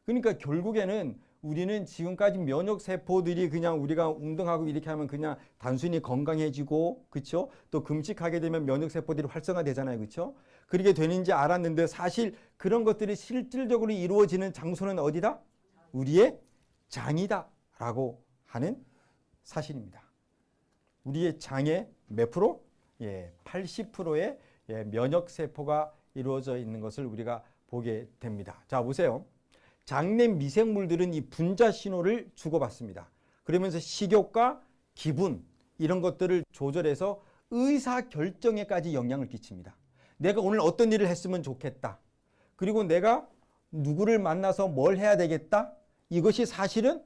그러니까 결국에는 우리는 지금까지 면역세포들이 그냥 우리가 운동하고 이렇게 하면 그냥 단순히 건강해지고, 그렇죠? 또 금식하게 되면 면역세포들이 활성화되잖아요, 그렇죠? 그렇게 되는지 알았는데 사실 그런 것들이 실질적으로 이루어지는 장소는 어디다? 우리의 장이다라고 하는 사실입니다. 우리의 장에 몇 프로? 80%의 면역세포가 이루어져 있는 것을 우리가 보게 됩니다. 자, 보세요. 장내 미생물들은 이 분자 신호를 주고받습니다. 그러면서 식욕과 기분 이런 것들을 조절해서 의사 결정에까지 영향을 끼칩니다. 내가 오늘 어떤 일을 했으면 좋겠다. 그리고 내가 누구를 만나서 뭘 해야 되겠다. 이것이 사실은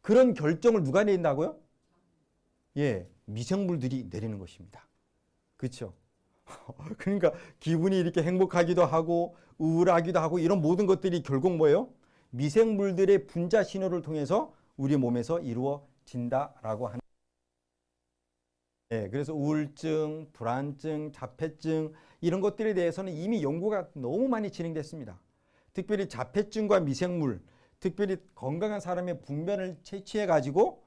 그런 결정을 누가 내린다고요? 미생물들이 내리는 것입니다. 그렇죠? 그러니까 기분이 이렇게 행복하기도 하고 우울하기도 하고 이런 모든 것들이 결국 뭐예요? 미생물들의 분자 신호를 통해서 우리 몸에서 이루어진다라고 하는. 그래서 우울증, 불안증, 자폐증 이런 것들에 대해서는 이미 연구가 너무 많이 진행됐습니다. 특별히 자폐증과 미생물, 특별히 건강한 사람의 분변을 채취해 가지고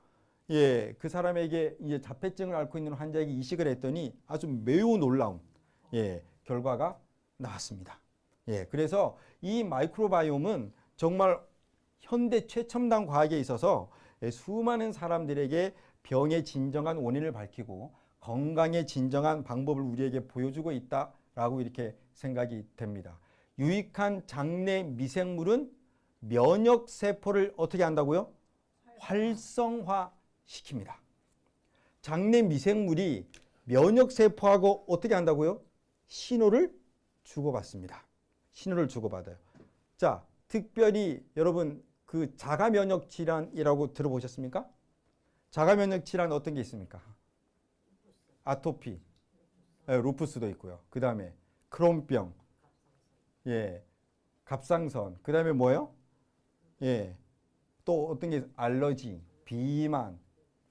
그 사람에게 이제 자폐증을 앓고 있는 환자에게 이식을 했더니 아주 매우 놀라운 결과가 나왔습니다. 그래서 이 마이크로바이옴은 정말 현대 최첨단 과학에 있어서 수많은 사람들에게 병의 진정한 원인을 밝히고 건강의 진정한 방법을 우리에게 보여주고 있다라고 이렇게 생각이 됩니다. 유익한 장내 미생물은 면역세포를 어떻게 한다고요? 활성화시킵니다. 장내 미생물이 면역세포하고 어떻게 한다고요? 신호를 주고받습니다. 신호를 주고받아요. 자, 특별히 여러분 그 자가면역 질환이라고 들어보셨습니까? 자가면역 질환 어떤 게 있습니까? 아토피, 루푸스도 있고요. 그 다음에 크론병, 갑상선, 그 다음에 뭐요? 또 어떤 게 알러지, 비만,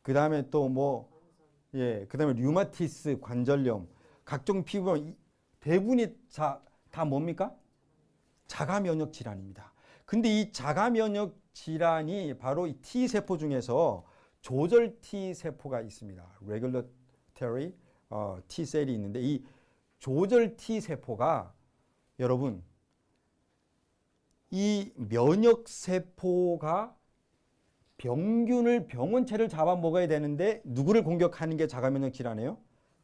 그 다음에 또 뭐, 그 다음에 류마티스, 관절염, 각종 피부염 대부분이 다 뭡니까? 자가면역 질환입니다. 근데 이 자가면역 질환이 바로 이 T세포 중에서 조절 T 세포가 있습니다. regulatory T 셀이 있는데 이 조절 T 세포가 여러분 이 면역 세포가 병균을 병원체를 잡아먹어야 되는데 누구를 공격하는 게 자가면역 질환이에요?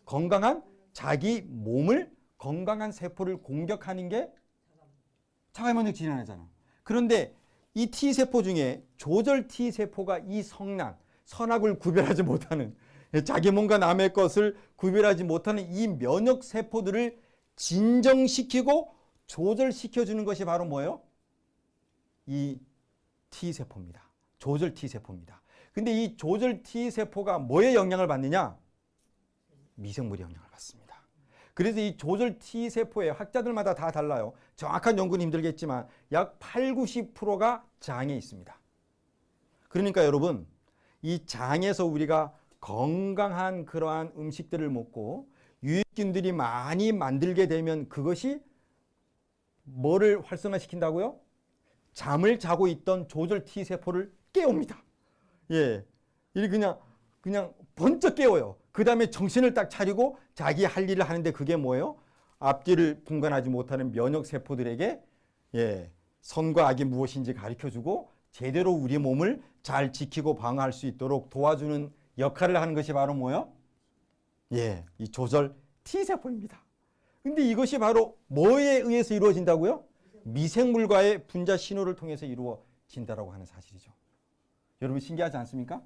건강한 자기 몸을 건강한 세포를 공격하는 게 자가면역 질환이잖아. 그런데 이 T세포 중에 조절 T세포가 이 선악을 구별하지 못하는 자기 몸과 남의 것을 구별하지 못하는 이 면역 세포들을 진정시키고 조절시켜주는 것이 바로 뭐예요? 이 T세포입니다. 조절 T세포입니다. 근데 이 조절 T세포가 뭐에 영향을 받느냐? 미생물의 영향을 받습니다. 그래서 이 조절 T세포의 학자들마다 다 달라요. 정확한 연구는 힘들겠지만 약 80~90%가 장에 있습니다. 그러니까 여러분 이 장에서 우리가 건강한 그러한 음식들을 먹고 유익균들이 많이 만들게 되면 그것이 뭐를 활성화시킨다고요? 잠을 자고 있던 조절 T세포를 깨웁니다. 예. 이렇게 그냥 번쩍 깨워요. 그 다음에 정신을 딱 차리고 자기 할 일을 하는데 그게 뭐예요? 앞뒤를 분간하지 못하는 면역세포들에게 선과 악이 무엇인지 가르쳐주고 제대로 우리 몸을 잘 지키고 방어할 수 있도록 도와주는 역할을 하는 것이 바로 뭐예요? 이 조절 T세포입니다. 근데 이것이 바로 뭐에 의해서 이루어진다고요? 미생물과의 분자 신호를 통해서 이루어진다라고 하는 사실이죠. 여러분 신기하지 않습니까?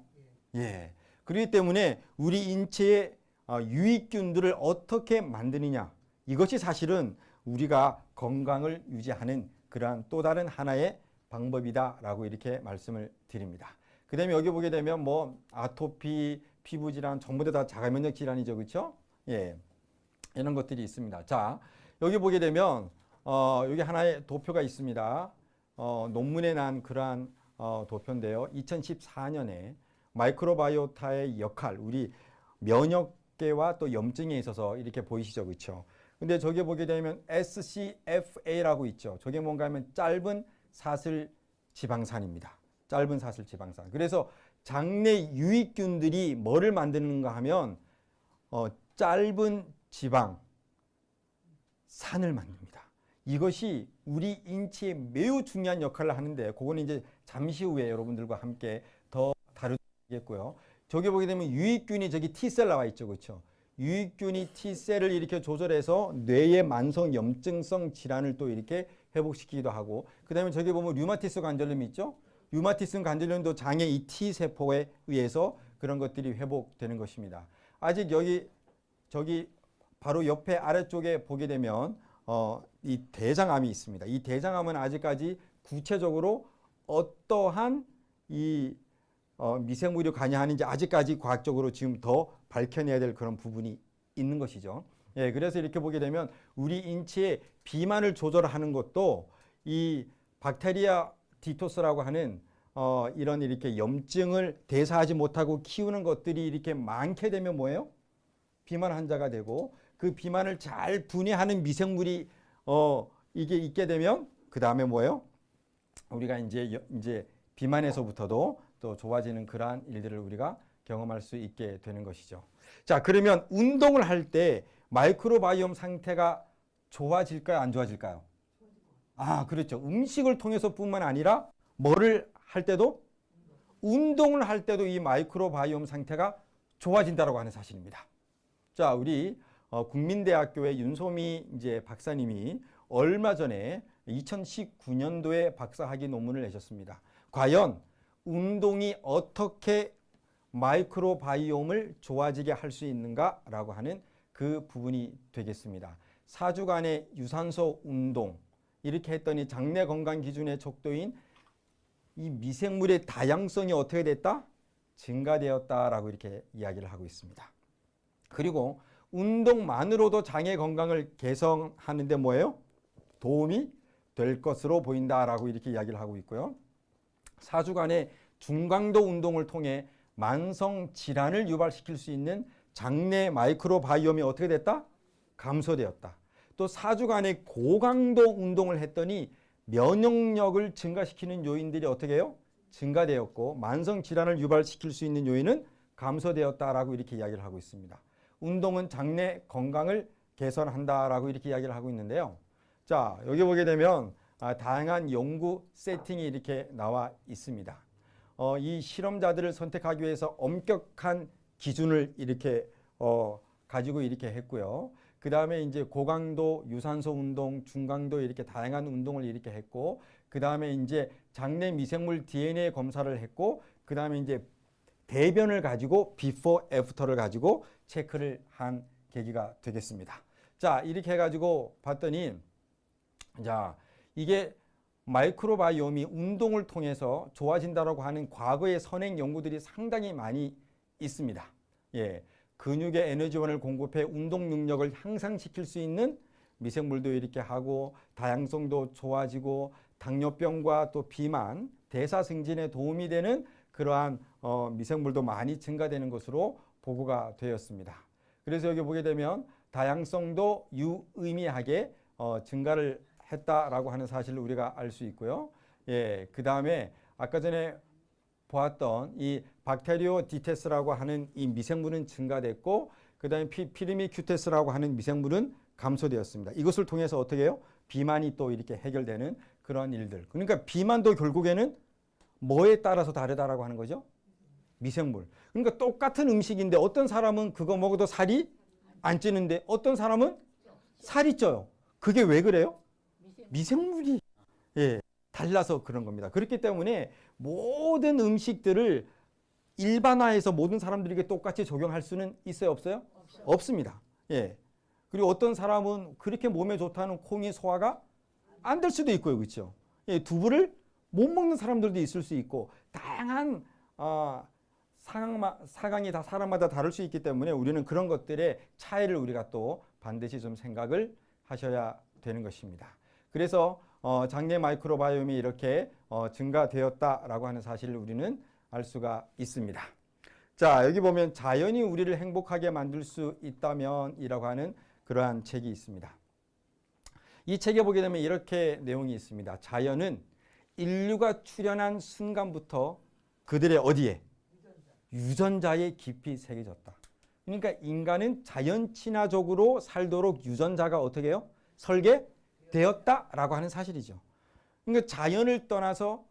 그렇기 때문에 우리 인체의 유익균들을 어떻게 만드느냐 이것이 사실은 우리가 건강을 유지하는 그러한 또 다른 하나의 방법이다라고 이렇게 말씀을 드립니다. 그 다음에 여기 보게 되면 뭐 아토피, 피부질환 전부 다 자가면역 질환이죠. 그렇죠? 이런 것들이 있습니다. 자, 여기 보게 되면 여기 하나의 도표가 있습니다. 논문에 난 그러한 도표인데요. 2014년에 마이크로바이오타의 역할, 우리 면역계와 또 염증에 있어서 이렇게 보이시죠. 그렇죠? 근데 저기 보게 되면 SCFA라고 있죠. 저게 뭔가 하면 짧은 사슬 지방산입니다. 짧은 사슬 지방산. 그래서 장내 유익균들이 뭐를 만드는가 하면 짧은 지방 산을 만듭니다. 이것이 우리 인체에 매우 중요한 역할을 하는데 그거는 이제 잠시 후에 여러분들과 함께 더 다루겠고요. 저기 보게 되면 유익균이 저기 T셀 나와 있죠. 그렇죠? 유익균이 T셀을 이렇게 조절해서 뇌의 만성 염증성 질환을 또 이렇게 회복시키기도 하고 그 다음에 저기 보면 류마티스 관절염이 있죠. 류마티스 관절염도 장의 이 T세포에 의해서 그런 것들이 회복되는 것입니다. 아직 저기 바로 옆에 아래쪽에 보게 되면 이 대장암이 있습니다. 이 대장암은 아직까지 구체적으로 어떠한 이 미생물이 관여하는지 아직까지 과학적으로 지금 더 밝혀내야 될 그런 부분이 있는 것이죠. 그래서 이렇게 보게 되면 우리 인체의 비만을 조절하는 것도 이 박테리아 디토스라고 하는 이런 이렇게 염증을 대사하지 못하고 키우는 것들이 이렇게 많게 되면 뭐예요? 비만 환자가 되고 그 비만을 잘 분해하는 미생물이 이게 있게 되면 그 다음에 뭐예요? 우리가 이제 비만에서부터도 또 좋아지는 그러한 일들을 우리가 경험할 수 있게 되는 것이죠. 자, 그러면 운동을 할 때 마이크로바이옴 상태가 좋아질까요? 안 좋아질까요? 그렇죠. 음식을 통해서뿐만 아니라 뭐를 할 때도 운동을 할 때도 이 마이크로바이옴 상태가 좋아진다라고 하는 사실입니다. 자, 우리 국민대학교의 윤소미 이제 박사님이 얼마 전에 2019년도에 박사학위 논문을 내셨습니다. 과연 운동이 어떻게 마이크로바이옴을 좋아지게 할 수 있는가라고 하는 그 부분이 되겠습니다. 4주간의 유산소 운동 이렇게 했더니 장내 건강 기준의 척도인 이 미생물의 다양성이 어떻게 됐다? 증가되었다라고 이렇게 이야기를 하고 있습니다. 그리고 운동만으로도 장의 건강을 개선하는데 뭐예요? 도움이 될 것으로 보인다라고 이렇게 이야기를 하고 있고요. 4주간의 중강도 운동을 통해 만성 질환을 유발시킬 수 있는 장내 마이크로바이옴이 어떻게 됐다? 감소되었다. 또 4주간의 고강도 운동을 했더니 면역력을 증가시키는 요인들이 어떻게 해요? 증가되었고 만성 질환을 유발시킬 수 있는 요인은 감소되었다라고 이렇게 이야기를 하고 있습니다. 운동은 장내 건강을 개선한다라고 이렇게 이야기를 하고 있는데요. 자, 여기 보게 되면 다양한 연구 세팅이 이렇게 나와 있습니다. 이 실험자들을 선택하기 위해서 엄격한 기준을 이렇게 가지고 이렇게 했고요. 그 다음에 이제 고강도 유산소 운동, 중강도 이렇게 다양한 운동을 이렇게 했고, 그 다음에 이제 장내 미생물 DNA 검사를 했고, 그 다음에 이제 대변을 가지고 비포 애프터를 가지고 체크를 한 계기가 되겠습니다. 자, 이렇게 해가지고 봤더니, 자, 이게 마이크로바이옴이 운동을 통해서 좋아진다라고 하는 과거의 선행 연구들이 상당히 많이 있습니다. 예, 근육의 에너지원을 공급해 운동 능력을 향상시킬 수 있는 미생물도 이렇게 하고, 다양성도 좋아지고, 당뇨병과 또 비만, 대사 승진에 도움이 되는 그러한 미생물도 많이 증가되는 것으로 보고가 되었습니다. 그래서 여기 보게 되면 다양성도 유의미하게 증가를 했다라고 하는 사실을 우리가 알 수 있고요. 예, 그 다음에 아까 전에 보았던 이 박테리오 디테스라고 하는 이 미생물은 증가됐고, 그 다음에 피르미큐테스라고 하는 미생물은 감소되었습니다. 이것을 통해서 어떻게 해요? 비만이 또 이렇게 해결되는 그런 일들. 그러니까 비만도 결국에는 뭐에 따라서 다르다라고 하는 거죠? 미생물. 그러니까 똑같은 음식인데 어떤 사람은 그거 먹어도 살이 안 찌는데 어떤 사람은 살이 쪄요. 그게 왜 그래요? 미생물이 달라서 그런 겁니다. 그렇기 때문에 모든 음식들을 일반화해서 모든 사람들에게 똑같이 적용할 수는 있어요, 없어요? 없습니다. 예. 그리고 어떤 사람은 그렇게 몸에 좋다는 콩이 소화가 안 될 수도 있고요, 그렇죠? 예, 두부를 못 먹는 사람들도 있을 수 있고, 다양한 사강이 다 사람마다 다를 수 있기 때문에 우리는 그런 것들의 차이를 우리가 또 반드시 좀 생각을 하셔야 되는 것입니다. 그래서 장내 마이크로바이옴이 이렇게 증가되었다라고 하는 사실을 우리는 알 수가 있습니다. 자, 여기 보면 자연이 우리를 행복하게 만들 수 있다면 이라고 하는 그러한 책이 있습니다. 이 책에 보게 되면 이렇게 내용이 있습니다. 자연은 인류가 출현한 순간부터 그들의 어디에? 유전자에 깊이 새겨졌다. 그러니까 인간은 자연 친화적으로 살도록 유전자가 어떻게 해요? 설계되었다라고 하는 사실이죠. 그러니까 자연을 떠나서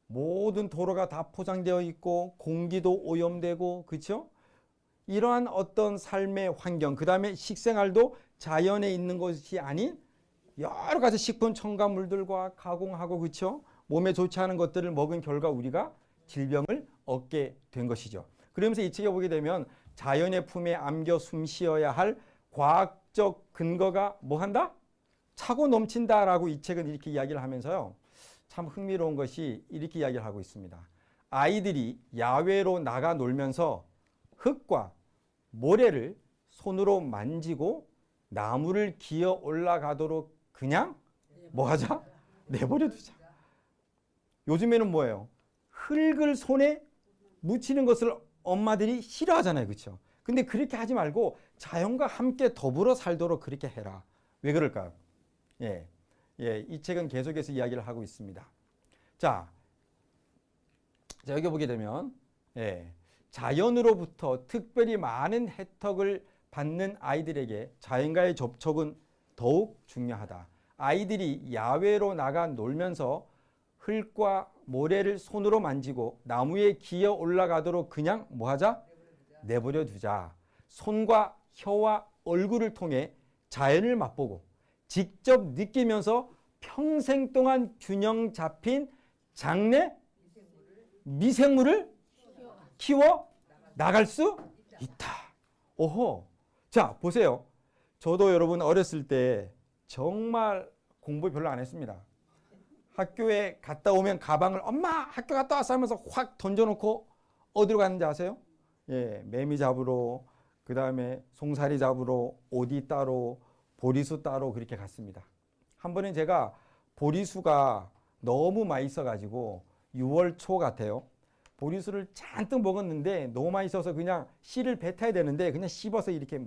모든 도로가 다 포장되어 있고 공기도 오염되고, 그렇죠? 이러한 어떤 삶의 환경, 그 다음에 식생활도 자연에 있는 것이 아닌 여러 가지 식품 첨가물들과 가공하고, 그렇죠? 몸에 좋지 않은 것들을 먹은 결과 우리가 질병을 얻게 된 것이죠. 그러면서 이 책에 보게 되면 자연의 품에 안겨 숨 쉬어야 할 과학적 근거가 뭐 한다? 차고 넘친다라고 이 책은 이렇게 이야기를 하면서요. 참 흥미로운 것이 이렇게 이야기를 하고 있습니다. 아이들이 야외로 나가 놀면서 흙과 모래를 손으로 만지고 나무를 기어 올라가도록 그냥 뭐 하자? 내버려 두자. 요즘에는 뭐예요? 흙을 손에 묻히는 것을 엄마들이 싫어하잖아요. 그렇죠? 근데 그렇게 하지 말고 자연과 함께 더불어 살도록 그렇게 해라. 왜 그럴까요? 이 책은 계속해서 이야기를 하고 있습니다. 자, 여기 보게 되면 자연으로부터 특별히 많은 혜택을 받는 아이들에게 자연과의 접촉은 더욱 중요하다. 아이들이 야외로 나가 놀면서 흙과 모래를 손으로 만지고 나무에 기어 올라가도록 그냥 뭐 하자? 내버려 두자. 손과 혀와 얼굴을 통해 자연을 맛보고 직접 느끼면서 평생 동안 균형 잡힌 장내 미생물을 키워 나갈 수 있다. 오호. 자, 보세요. 저도 여러분 어렸을 때 정말 공부 별로 안 했습니다. 학교에 갔다 오면 가방을 엄마 학교 갔다 왔어 하면서 확 던져놓고 어디로 갔는지 아세요? 매미 잡으러, 그 다음에 송사리 잡으러, 오디 따러, 보리수 따러 그렇게 갔습니다. 한 번은 제가 보리수가 너무 맛있어가지고 6월 초 같아요. 보리수를 잔뜩 먹었는데 너무 맛있어서 그냥 씨를 뱉어야 되는데 그냥 씹어서 이렇게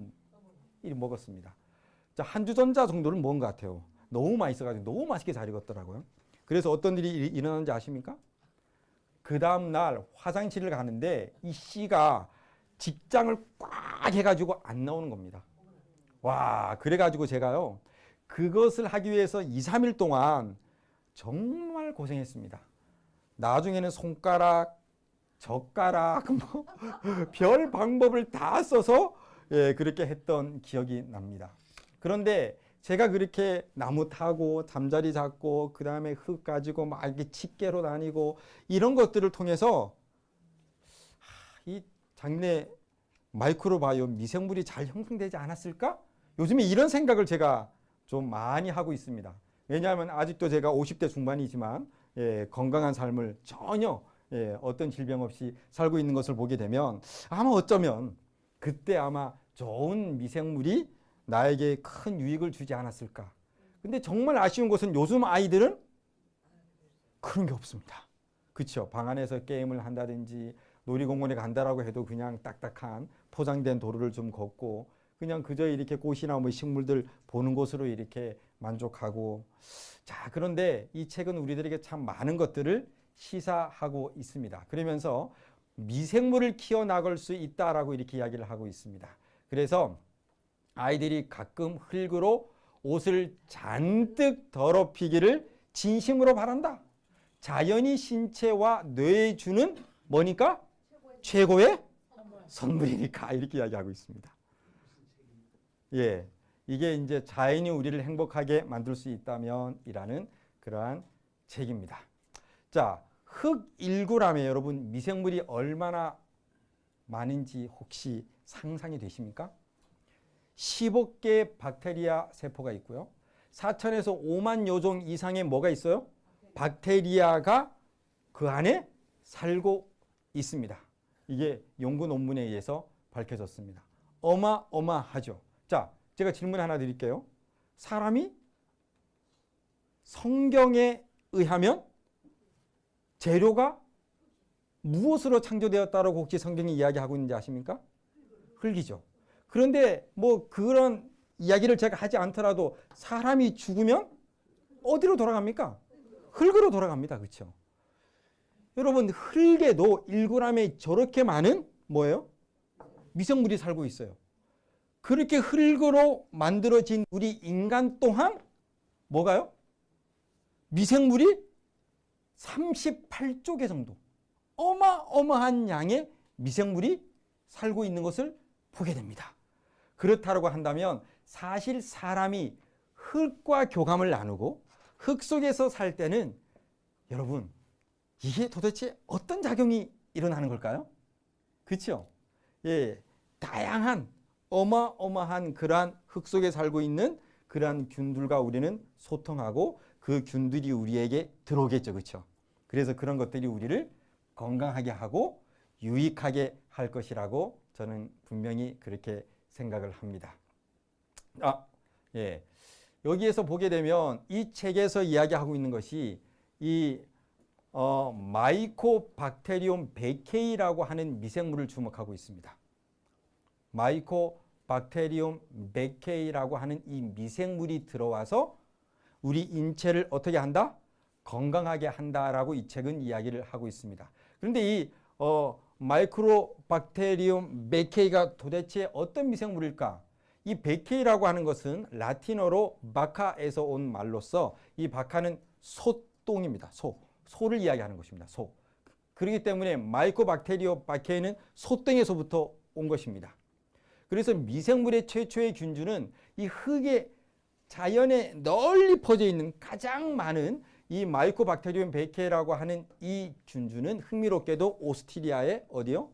먹었습니다. 자, 한 주전자 정도는 먹은 것 같아요. 너무 맛있어가지고 너무 맛있게 잘 익었더라고요. 그래서 어떤 일이 일어났는지 아십니까? 그 다음 날 화장실을 가는데 이 C가 직장을 꽉 해가지고 안 나오는 겁니다. 와, 그래가지고 제가요, 그것을 하기 위해서 2, 3일 동안 정말 고생했습니다. 나중에는 손가락, 젓가락, 뭐, 별 방법을 다 써서 예, 그렇게 했던 기억이 납니다. 그런데 제가 그렇게 나무 타고 잠자리 잡고 그 다음에 흙 가지고 막 이렇게 집게로 다니고 이런 것들을 통해서 이 장내 마이크로바이옴 미생물이 잘 형성되지 않았을까? 요즘에 이런 생각을 제가 좀 많이 하고 있습니다. 왜냐하면 아직도 제가 50대 중반이지만 예, 건강한 삶을 전혀 예, 어떤 질병 없이 살고 있는 것을 보게 되면 아마 어쩌면 그때 아마 좋은 미생물이 나에게 큰 유익을 주지 않았을까. 근데 정말 아쉬운 것은 요즘 아이들은 그런 게 없습니다. 그렇죠? 방 안에서 게임을 한다든지 놀이공원에 간다라고 해도 그냥 딱딱한 포장된 도로를 좀 걷고 그냥 그저 이렇게 꽃이나 뭐 식물들 보는 것으로 이렇게 만족하고. 자, 그런데 이 책은 우리들에게 참 많은 것들을 시사하고 있습니다. 그러면서 미생물을 키워나갈 수 있다라고 이렇게 이야기를 하고 있습니다. 그래서 아이들이 가끔 흙으로 옷을 잔뜩 더럽히기를 진심으로 바란다. 자연이 신체와 뇌에 주는 뭐니까? 최고의 선물이니까 이렇게 이야기하고 있습니다. 예, 이게 이제 자연이 우리를 행복하게 만들 수 있다면이라는 그러한 책입니다. 자, 흙1g에 여러분 미생물이 얼마나 많은지 혹시 상상이 되십니까? 15개의 박테리아 세포가 있고요. 4천에서 5만 요종 이상의 뭐가 있어요? 박테리아가 그 안에 살고 있습니다. 이게 연구 논문에 의해서 밝혀졌습니다. 어마어마하죠. 자, 제가 질문 하나 드릴게요. 사람이 성경에 의하면 재료가 무엇으로 창조되었다고 혹시 성경이 이야기하고 있는지 아십니까? 흙이죠. 그런데 뭐 그런 이야기를 제가 하지 않더라도 사람이 죽으면 어디로 돌아갑니까? 흙으로 돌아갑니다. 그렇죠? 여러분, 흙에도 1g에 저렇게 많은 뭐예요? 미생물이 살고 있어요. 그렇게 흙으로 만들어진 우리 인간 또한 뭐가요? 미생물이 38조 개 정도 어마어마한 양의 미생물이 살고 있는 것을 보게 됩니다. 그렇다고 한다면 사실 사람이 흙과 교감을 나누고 흙 속에서 살 때는 여러분 이게 도대체 어떤 작용이 일어나는 걸까요? 그렇죠? 예, 다양한 어마어마한 그러한 흙 속에 살고 있는 그러한 균들과 우리는 소통하고 그 균들이 우리에게 들어오겠죠. 그렇죠? 그래서 그런 것들이 우리를 건강하게 하고 유익하게 할 것이라고 저는 분명히 그렇게 생각을 합니다. 예. 여기에서 보게 되면 이 책에서 이야기하고 있는 것이 이 마이코박테리움 베케이라고 하는 미생물을 주목하고 있습니다. 마이코박테리움 베케이라고 하는 이 미생물이 들어와서 우리 인체를 어떻게 한다? 건강하게 한다라고 이 책은 이야기를 하고 있습니다. 그런데 이 마이크로박테리움 베케이가 도대체 어떤 미생물일까? 이 베케이라고 하는 것은 라틴어로 바카에서 온 말로서 이 바카는 소똥입니다. 소를 이야기하는 것입니다. 소. 그렇기 때문에 마이코박테리움 베케이는 소똥에서부터 온 것입니다. 그래서 미생물의 최초의 균주는 이 흙에 자연에 널리 퍼져 있는 가장 많은 이 마이코박테리움 베케이라고 하는 이 균주는 흥미롭게도 오스트리아의 어디요?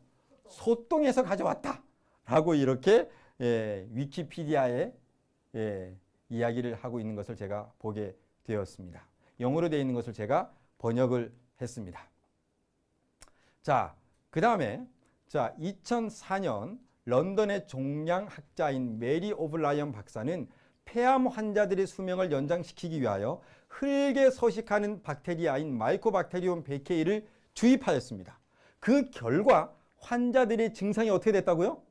소똥에서 가져왔다 라고 이렇게 위키피디아에 이야기를 하고 있는 것을 제가 보게 되었습니다. 영어로 되어 있는 것을 제가 번역을 했습니다. 자, 그 다음에 2004년 런던의 종양학자인 메리 오블라이언 박사는 폐암 환자들의 수명을 연장시키기 위하여 흙에 서식하는 박테리아인 마이코박테리움 베케이를 주입하였습니다. 그 결과 환자들의 증상이 어떻게 됐다고요?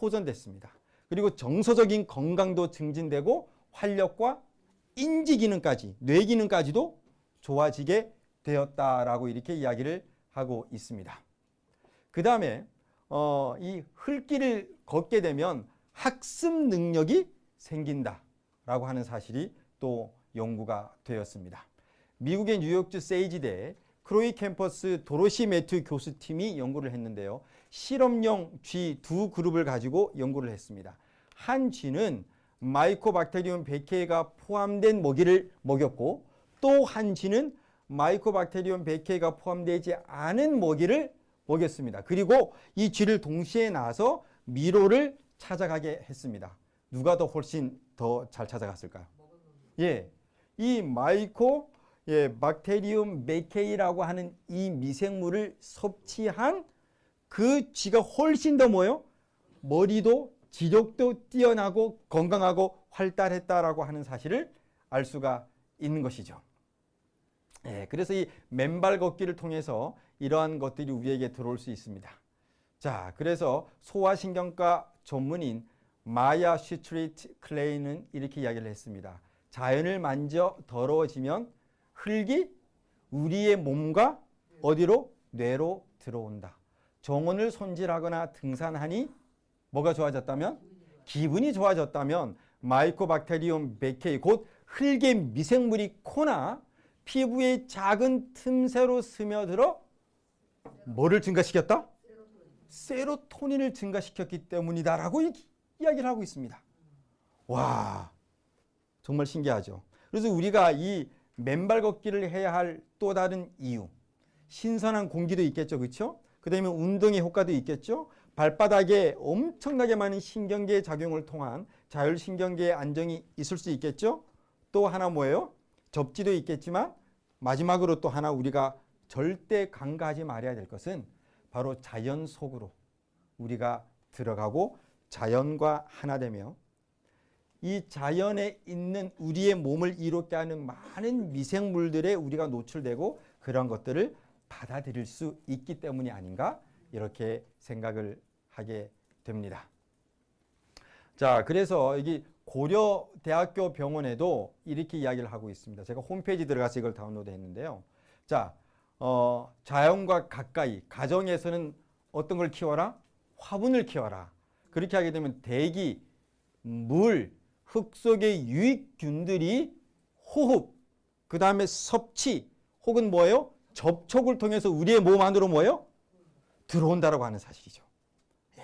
호전됐습니다. 그리고 정서적인 건강도 증진되고 활력과 인지 기능까지, 뇌 기능까지도 좋아지게 되었다라고 이렇게 이야기를 하고 있습니다. 그 다음에 이 흙길을 걷게 되면 학습 능력이 생긴다라고 하는 사실이 또 연구가 되었습니다. 미국의 뉴욕주 세이지대 크로이 캠퍼스 도로시 매튜 교수팀이 연구를 했는데요. 실험용 쥐 두 그룹을 가지고 연구를 했습니다. 한 쥐는 마이코박테리움 100K가 포함된 먹이를 먹였고 또 한 쥐는 마이코박테리움 100K가 포함되지 않은 먹이를 먹였습니다. 그리고 이 쥐를 동시에 놔서 미로를 찾아가게 했습니다. 누가 더 훨씬 더 잘 찾아갔을까요? 예, 이 박테리움 100K라고 하는 이 미생물을 섭취한 그 쥐가 훨씬 더 뭐예요? 머리도 지력도 뛰어나고 건강하고 활달했다라고 하는 사실을 알 수가 있는 것이죠. 예, 그래서 이 맨발 걷기를 통해서 이러한 것들이 우리에게 들어올 수 있습니다. 자, 그래서 소아신경과 전문인 마야 슈트리트 클레이는 이렇게 이야기를 했습니다. 자연을 만져 더러워지면 흙이 우리의 몸과 어디로? 뇌로 들어온다. 정원을 손질하거나 등산하니 뭐가 좋아졌다면? 기분이 좋아졌다면 마이코박테리움 100K 곧 흙의 미생물이 코나 피부의 작은 틈새로 스며들어 뭐를 증가시켰다? 세로토닌을 증가시켰기 때문이다라고 이야기를 하고 있습니다. 와, 정말 신기하죠. 그래서 우리가 이 맨발 걷기를 해야 할 또 다른 이유, 신선한 공기도 있겠죠, 그렇죠? 그 다음에 운동의 효과도 있겠죠. 발바닥에 엄청나게 많은 신경계의 작용을 통한 자율신경계의 안정이 있을 수 있겠죠. 또 하나 뭐예요? 접지도 있겠지만 마지막으로 또 하나 우리가 절대 간과하지 말아야 될 것은 바로 자연 속으로 우리가 들어가고 자연과 하나 되며 이 자연에 있는 우리의 몸을 이롭게 하는 많은 미생물들에 우리가 노출되고 그런 것들을 받아들일 수 있기 때문이 아닌가 이렇게 생각을 하게 됩니다. 자, 그래서 여기 고려대학교 병원에도 이렇게 이야기를 하고 있습니다. 제가 홈페이지 들어가서 이걸 다운로드 했는데요. 자, 자연과 가까이 가정에서는 어떤 걸 키워라? 화분을 키워라. 그렇게 하게 되면 대기, 물, 흙 속의 유익균들이 호흡, 그 다음에 섭취 혹은 뭐예요? 접촉을 통해서 우리의 몸 안으로 뭐예요? 들어온다라고 하는 사실이죠. 예.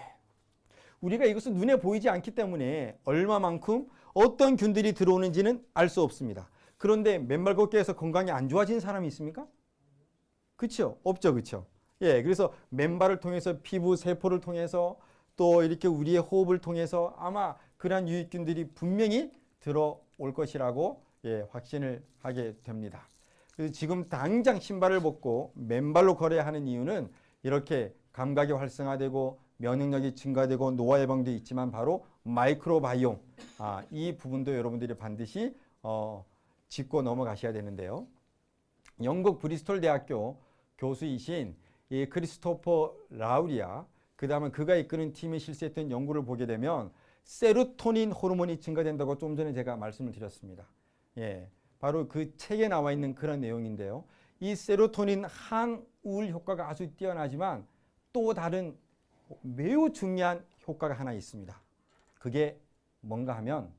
우리가 이것은 눈에 보이지 않기 때문에 얼마만큼 어떤 균들이 들어오는지는 알 수 없습니다. 그런데 맨발 걷기에서 건강이 안 좋아진 사람이 있습니까? 그렇죠? 없죠, 그렇죠? 예, 그래서 맨발을 통해서 피부 세포를 통해서 또 이렇게 우리의 호흡을 통해서 아마 그러한 유익균들이 분명히 들어올 것이라고 확신을 하게 됩니다. 그래서 지금 당장 신발을 벗고 맨발로 걸어야 하는 이유는 이렇게 감각이 활성화되고 면역력이 증가되고 노화 예방도 있지만 바로 마이크로바이옴 이 부분도 여러분들이 반드시 짚고 넘어가셔야 되는데요. 영국 브리스톨 대학교 교수이신 이 크리스토퍼 라우리아 그 다음에 그가 이끄는 팀이 실시했던 연구를 보게 되면 세로토닌 호르몬이 증가된다고 좀 전에 제가 말씀을 드렸습니다. 예, 바로 그 책에 나와 있는 그런 내용인데요. 이 세로토닌 항우울 효과가 아주 뛰어나지만 또 다른 매우 중요한 효과가 하나 있습니다. 그게 뭔가 하면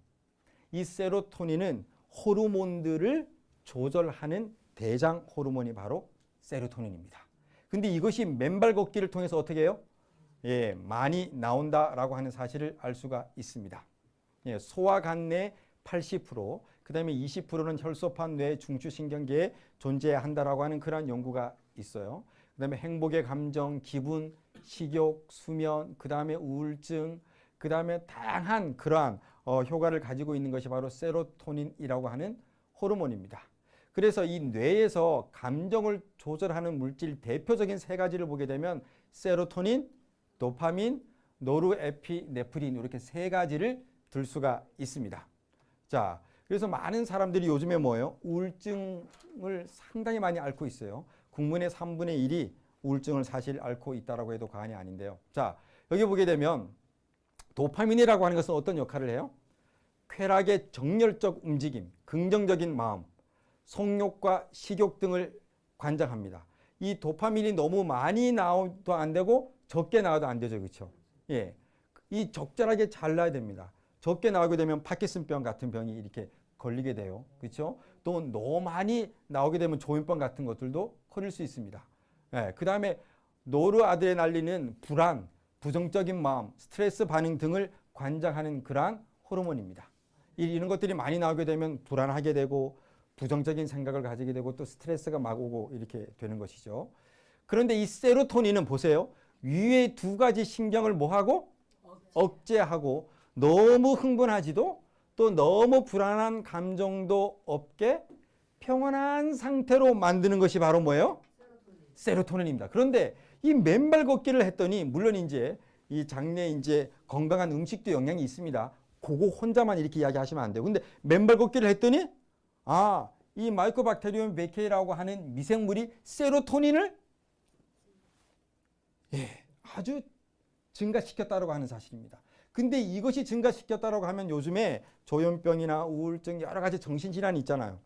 이 세로토닌은 호르몬들을 조절하는 대장 호르몬이 바로 세로토닌입니다. 근데 이것이 맨발 걷기를 통해서 어떻게 해요? 예, 많이 나온다라고 하는 사실을 알 수가 있습니다. 예, 소와 간 내 80%, 그 다음에 20%는 혈소판 뇌 중추신경계에 존재한다라고 하는 그런 연구가 있어요. 그 다음에 행복의 감정, 기분, 식욕, 수면, 그 다음에 우울증, 그 다음에 다양한 그러한 효과를 가지고 있는 것이 바로 세로토닌이라고 하는 호르몬입니다. 그래서 이 뇌에서 감정을 조절하는 물질 대표적인 세 가지를 보게 되면 세로토닌, 도파민, 노르에피네프린 이렇게 세 가지를 들 수가 있습니다. 자, 그래서 많은 사람들이 요즘에 뭐예요? 우울증을 상당히 많이 앓고 있어요. 국민의 3분의 1이 우울증을 사실 앓고 있다라고 해도 과언이 아닌데요. 자, 여기 보게 되면 도파민이라고 하는 것은 어떤 역할을 해요? 쾌락의 정열적 움직임, 긍정적인 마음, 성욕과 식욕 등을 관장합니다. 이 도파민이 너무 많이 나와도 안 되고 적게 나와도 안 되죠. 그렇죠? 예. 이 적절하게 잘 나야 됩니다. 적게 나오게 되면 파킨슨병 같은 병이 이렇게 걸리게 돼요. 그렇죠? 또 너무 많이 나오게 되면 조현병 같은 것들도 걸릴 수 있습니다. 예. 그다음에 노르아드레날린은 불안, 부정적인 마음, 스트레스 반응 등을 관장하는 그러한 호르몬입니다. 이런 것들이 많이 나오게 되면 불안하게 되고 부정적인 생각을 가지게 되고 또 스트레스가 막 오고 이렇게 되는 것이죠. 그런데 이 세로토닌은 보세요. 위에 두 가지 신경을 뭐하고? 억제하고 너무 흥분하지도 또 너무 불안한 감정도 없게 평온한 상태로 만드는 것이 바로 뭐예요? 세로토닌입니다. 그런데 이 맨발 걷기를 했더니 물론 이제 이 장내 이제 건강한 음식도 영향이 있습니다. 그거 혼자만 이렇게 이야기하시면 안 돼요. 근데 맨발 걷기를 했더니 이 마이코박테리움 베케이라고 하는 미생물이 세로토닌을 아주 증가시켰다고 하는 사실입니다. 근데 이것이 증가시켰다고 하면 요즘에 조현병이나 우울증 여러 가지 정신질환이 있잖아요.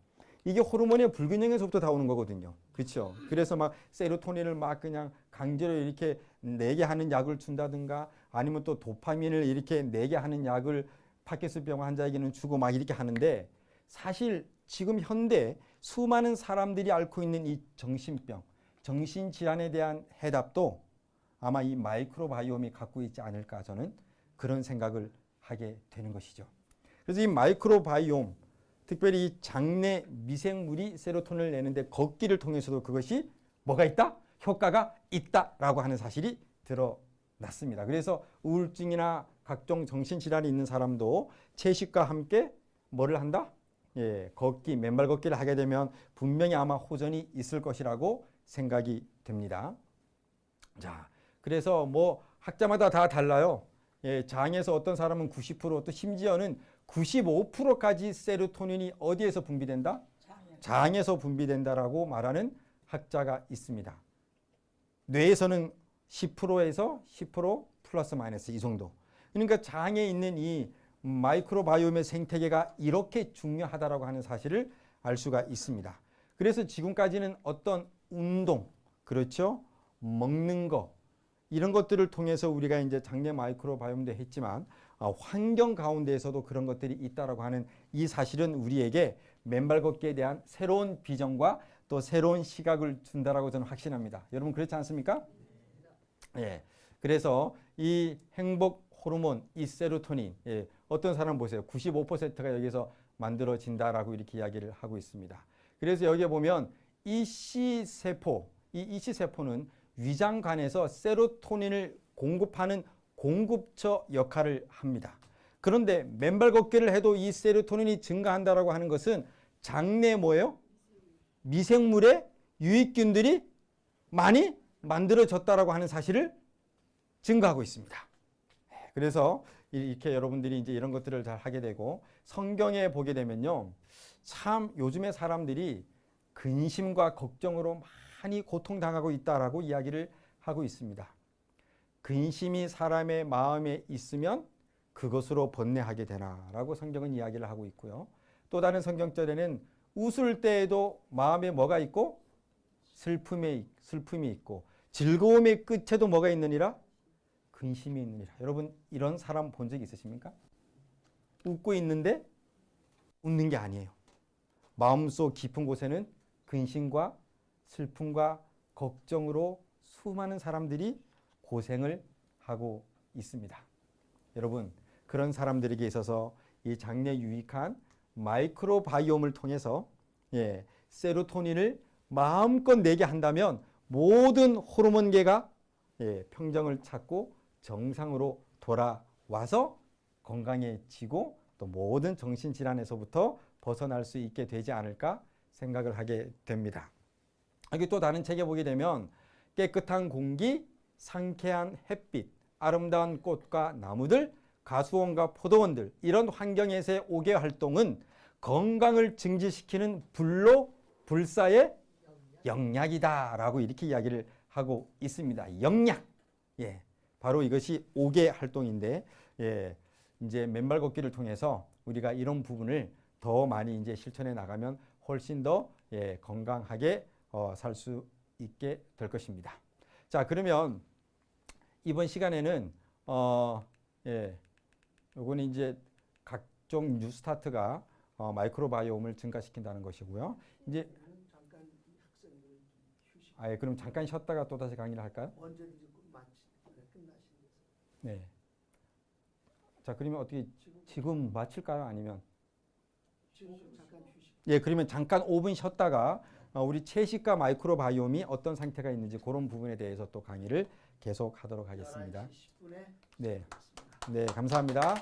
이게 호르몬의 불균형에서부터 다 오는 거거든요. 그렇죠? 그래서 막 세로토닌을 막 그냥 강제로 이렇게 내게 하는 약을 준다든가 아니면 또 도파민을 이렇게 내게 하는 약을 파킨슨병 환자에게는 주고 막 이렇게 하는데 사실 지금 현대 수많은 사람들이 앓고 있는 이 정신병, 정신질환에 대한 해답도 아마 이 마이크로바이옴이 갖고 있지 않을까 저는 그런 생각을 하게 되는 것이죠. 그래서 이 마이크로바이옴, 특별히 이 장내 미생물이 세로토닌을 내는데 걷기를 통해서도 그것이 뭐가 있다? 효과가 있다라고 하는 사실이 드러났습니다. 그래서 우울증이나 각종 정신질환이 있는 사람도 채식과 함께 뭐를 한다? 걷기, 맨발 걷기를 하게 되면 분명히 아마 호전이 있을 것이라고 생각이 됩니다. 자, 그래서 뭐 학자마다 다 달라요. 장에서 어떤 사람은 90%, 또 심지어는 95%까지 세로토닌이 어디에서 분비된다? 장에서 분비된다라고 말하는 학자가 있습니다. 뇌에서는 10%에서 10% 플러스 마이너스 이 정도. 그러니까 장에 있는 이 마이크로바이옴의 생태계가 이렇게 중요하다라고 하는 사실을 알 수가 있습니다. 그래서 지금까지는 어떤 운동, 그렇죠? 먹는 거, 이런 것들을 통해서 우리가 이제 장내 마이크로바이옴도 했지만 환경 가운데에서도 그런 것들이 있다라고 하는 이 사실은 우리에게 맨발 걷기에 대한 새로운 비전과 또 새로운 시각을 준다라고 저는 확신합니다. 여러분 그렇지 않습니까? 예. 그래서 이 행복 호르몬, 이 세로토닌, 어떤 사람 보세요. 95%가 여기서 만들어진다라고 이렇게 이야기를 하고 있습니다. 그래서 여기에 보면 이씨세포, 이 이씨세포는 위장관에서 세로토닌을 공급하는 공급처 역할을 합니다. 그런데 맨발 걷기를 해도 이 세로토닌이 증가한다라고 하는 것은 장내 뭐예요? 미생물의 유익균들이 많이 만들어졌다라고 하는 사실을 증거하고 있습니다. 그래서 이렇게 여러분들이 이제 이런 것들을 잘 하게 되고 성경에 보게 되면요. 참 요즘의 사람들이 근심과 걱정으로 많이 고통당하고 있다라고 이야기를 하고 있습니다. 근심이 사람의 마음에 있으면 그것으로 번뇌하게 되나라고 성경은 이야기를 하고 있고요. 또 다른 성경절에는 웃을 때에도 마음에 뭐가 있고 슬픔이 있고 즐거움의 끝에도 뭐가 있느니라? 근심이 있느니라. 여러분 이런 사람 본 적 있으십니까? 웃고 있는데 웃는 게 아니에요. 마음속 깊은 곳에는 근심과 슬픔과 걱정으로 수많은 사람들이 고생을 하고 있습니다. 여러분 그런 사람들에게 있어서 이 장내 유익한 마이크로바이옴을 통해서 세로토닌을 마음껏 내게 한다면 모든 호르몬계가 평정을 찾고 정상으로 돌아와서 건강해지고 또 모든 정신질환에서부터 벗어날 수 있게 되지 않을까 생각을 하게 됩니다. 여기 또 다른 책에 보게 되면 깨끗한 공기, 상쾌한 햇빛, 아름다운 꽃과 나무들, 가수원과 포도원들 이런 환경에서의 5개 활동은 건강을 증진시키는 불로 불사의 영약이다라고 이렇게 이야기를 하고 있습니다. 영약. 바로 이것이 5개 활동인데 이제 맨발 걷기를 통해서 우리가 이런 부분을 더 많이 이제 실천해 나가면 훨씬 더 건강하게 살 수 있게 될 것입니다. 자, 그러면 이번 시간에는 요거는 이제 각종 뉴스타트가 마이크로바이옴을 증가시킨다는 것이고요. 이제
잠깐 이 학생들 좀 휴식.
그럼 잠깐 쉬었다가 또 다시 강의를 할까요?
언제든지 끝나시는 데서.
네. 자, 그러면 어떻게 지금 마칠까요? 아니면
지금 잠깐 휴식.
예, 그러면 잠깐 5분 쉬었다가 우리 채식과 마이크로바이옴이 어떤 상태가 있는지 그런 부분에 대해서 또 강의를 계속 하도록 하겠습니다.
11시 10분에
네.
시작하겠습니다.
네, 감사합니다.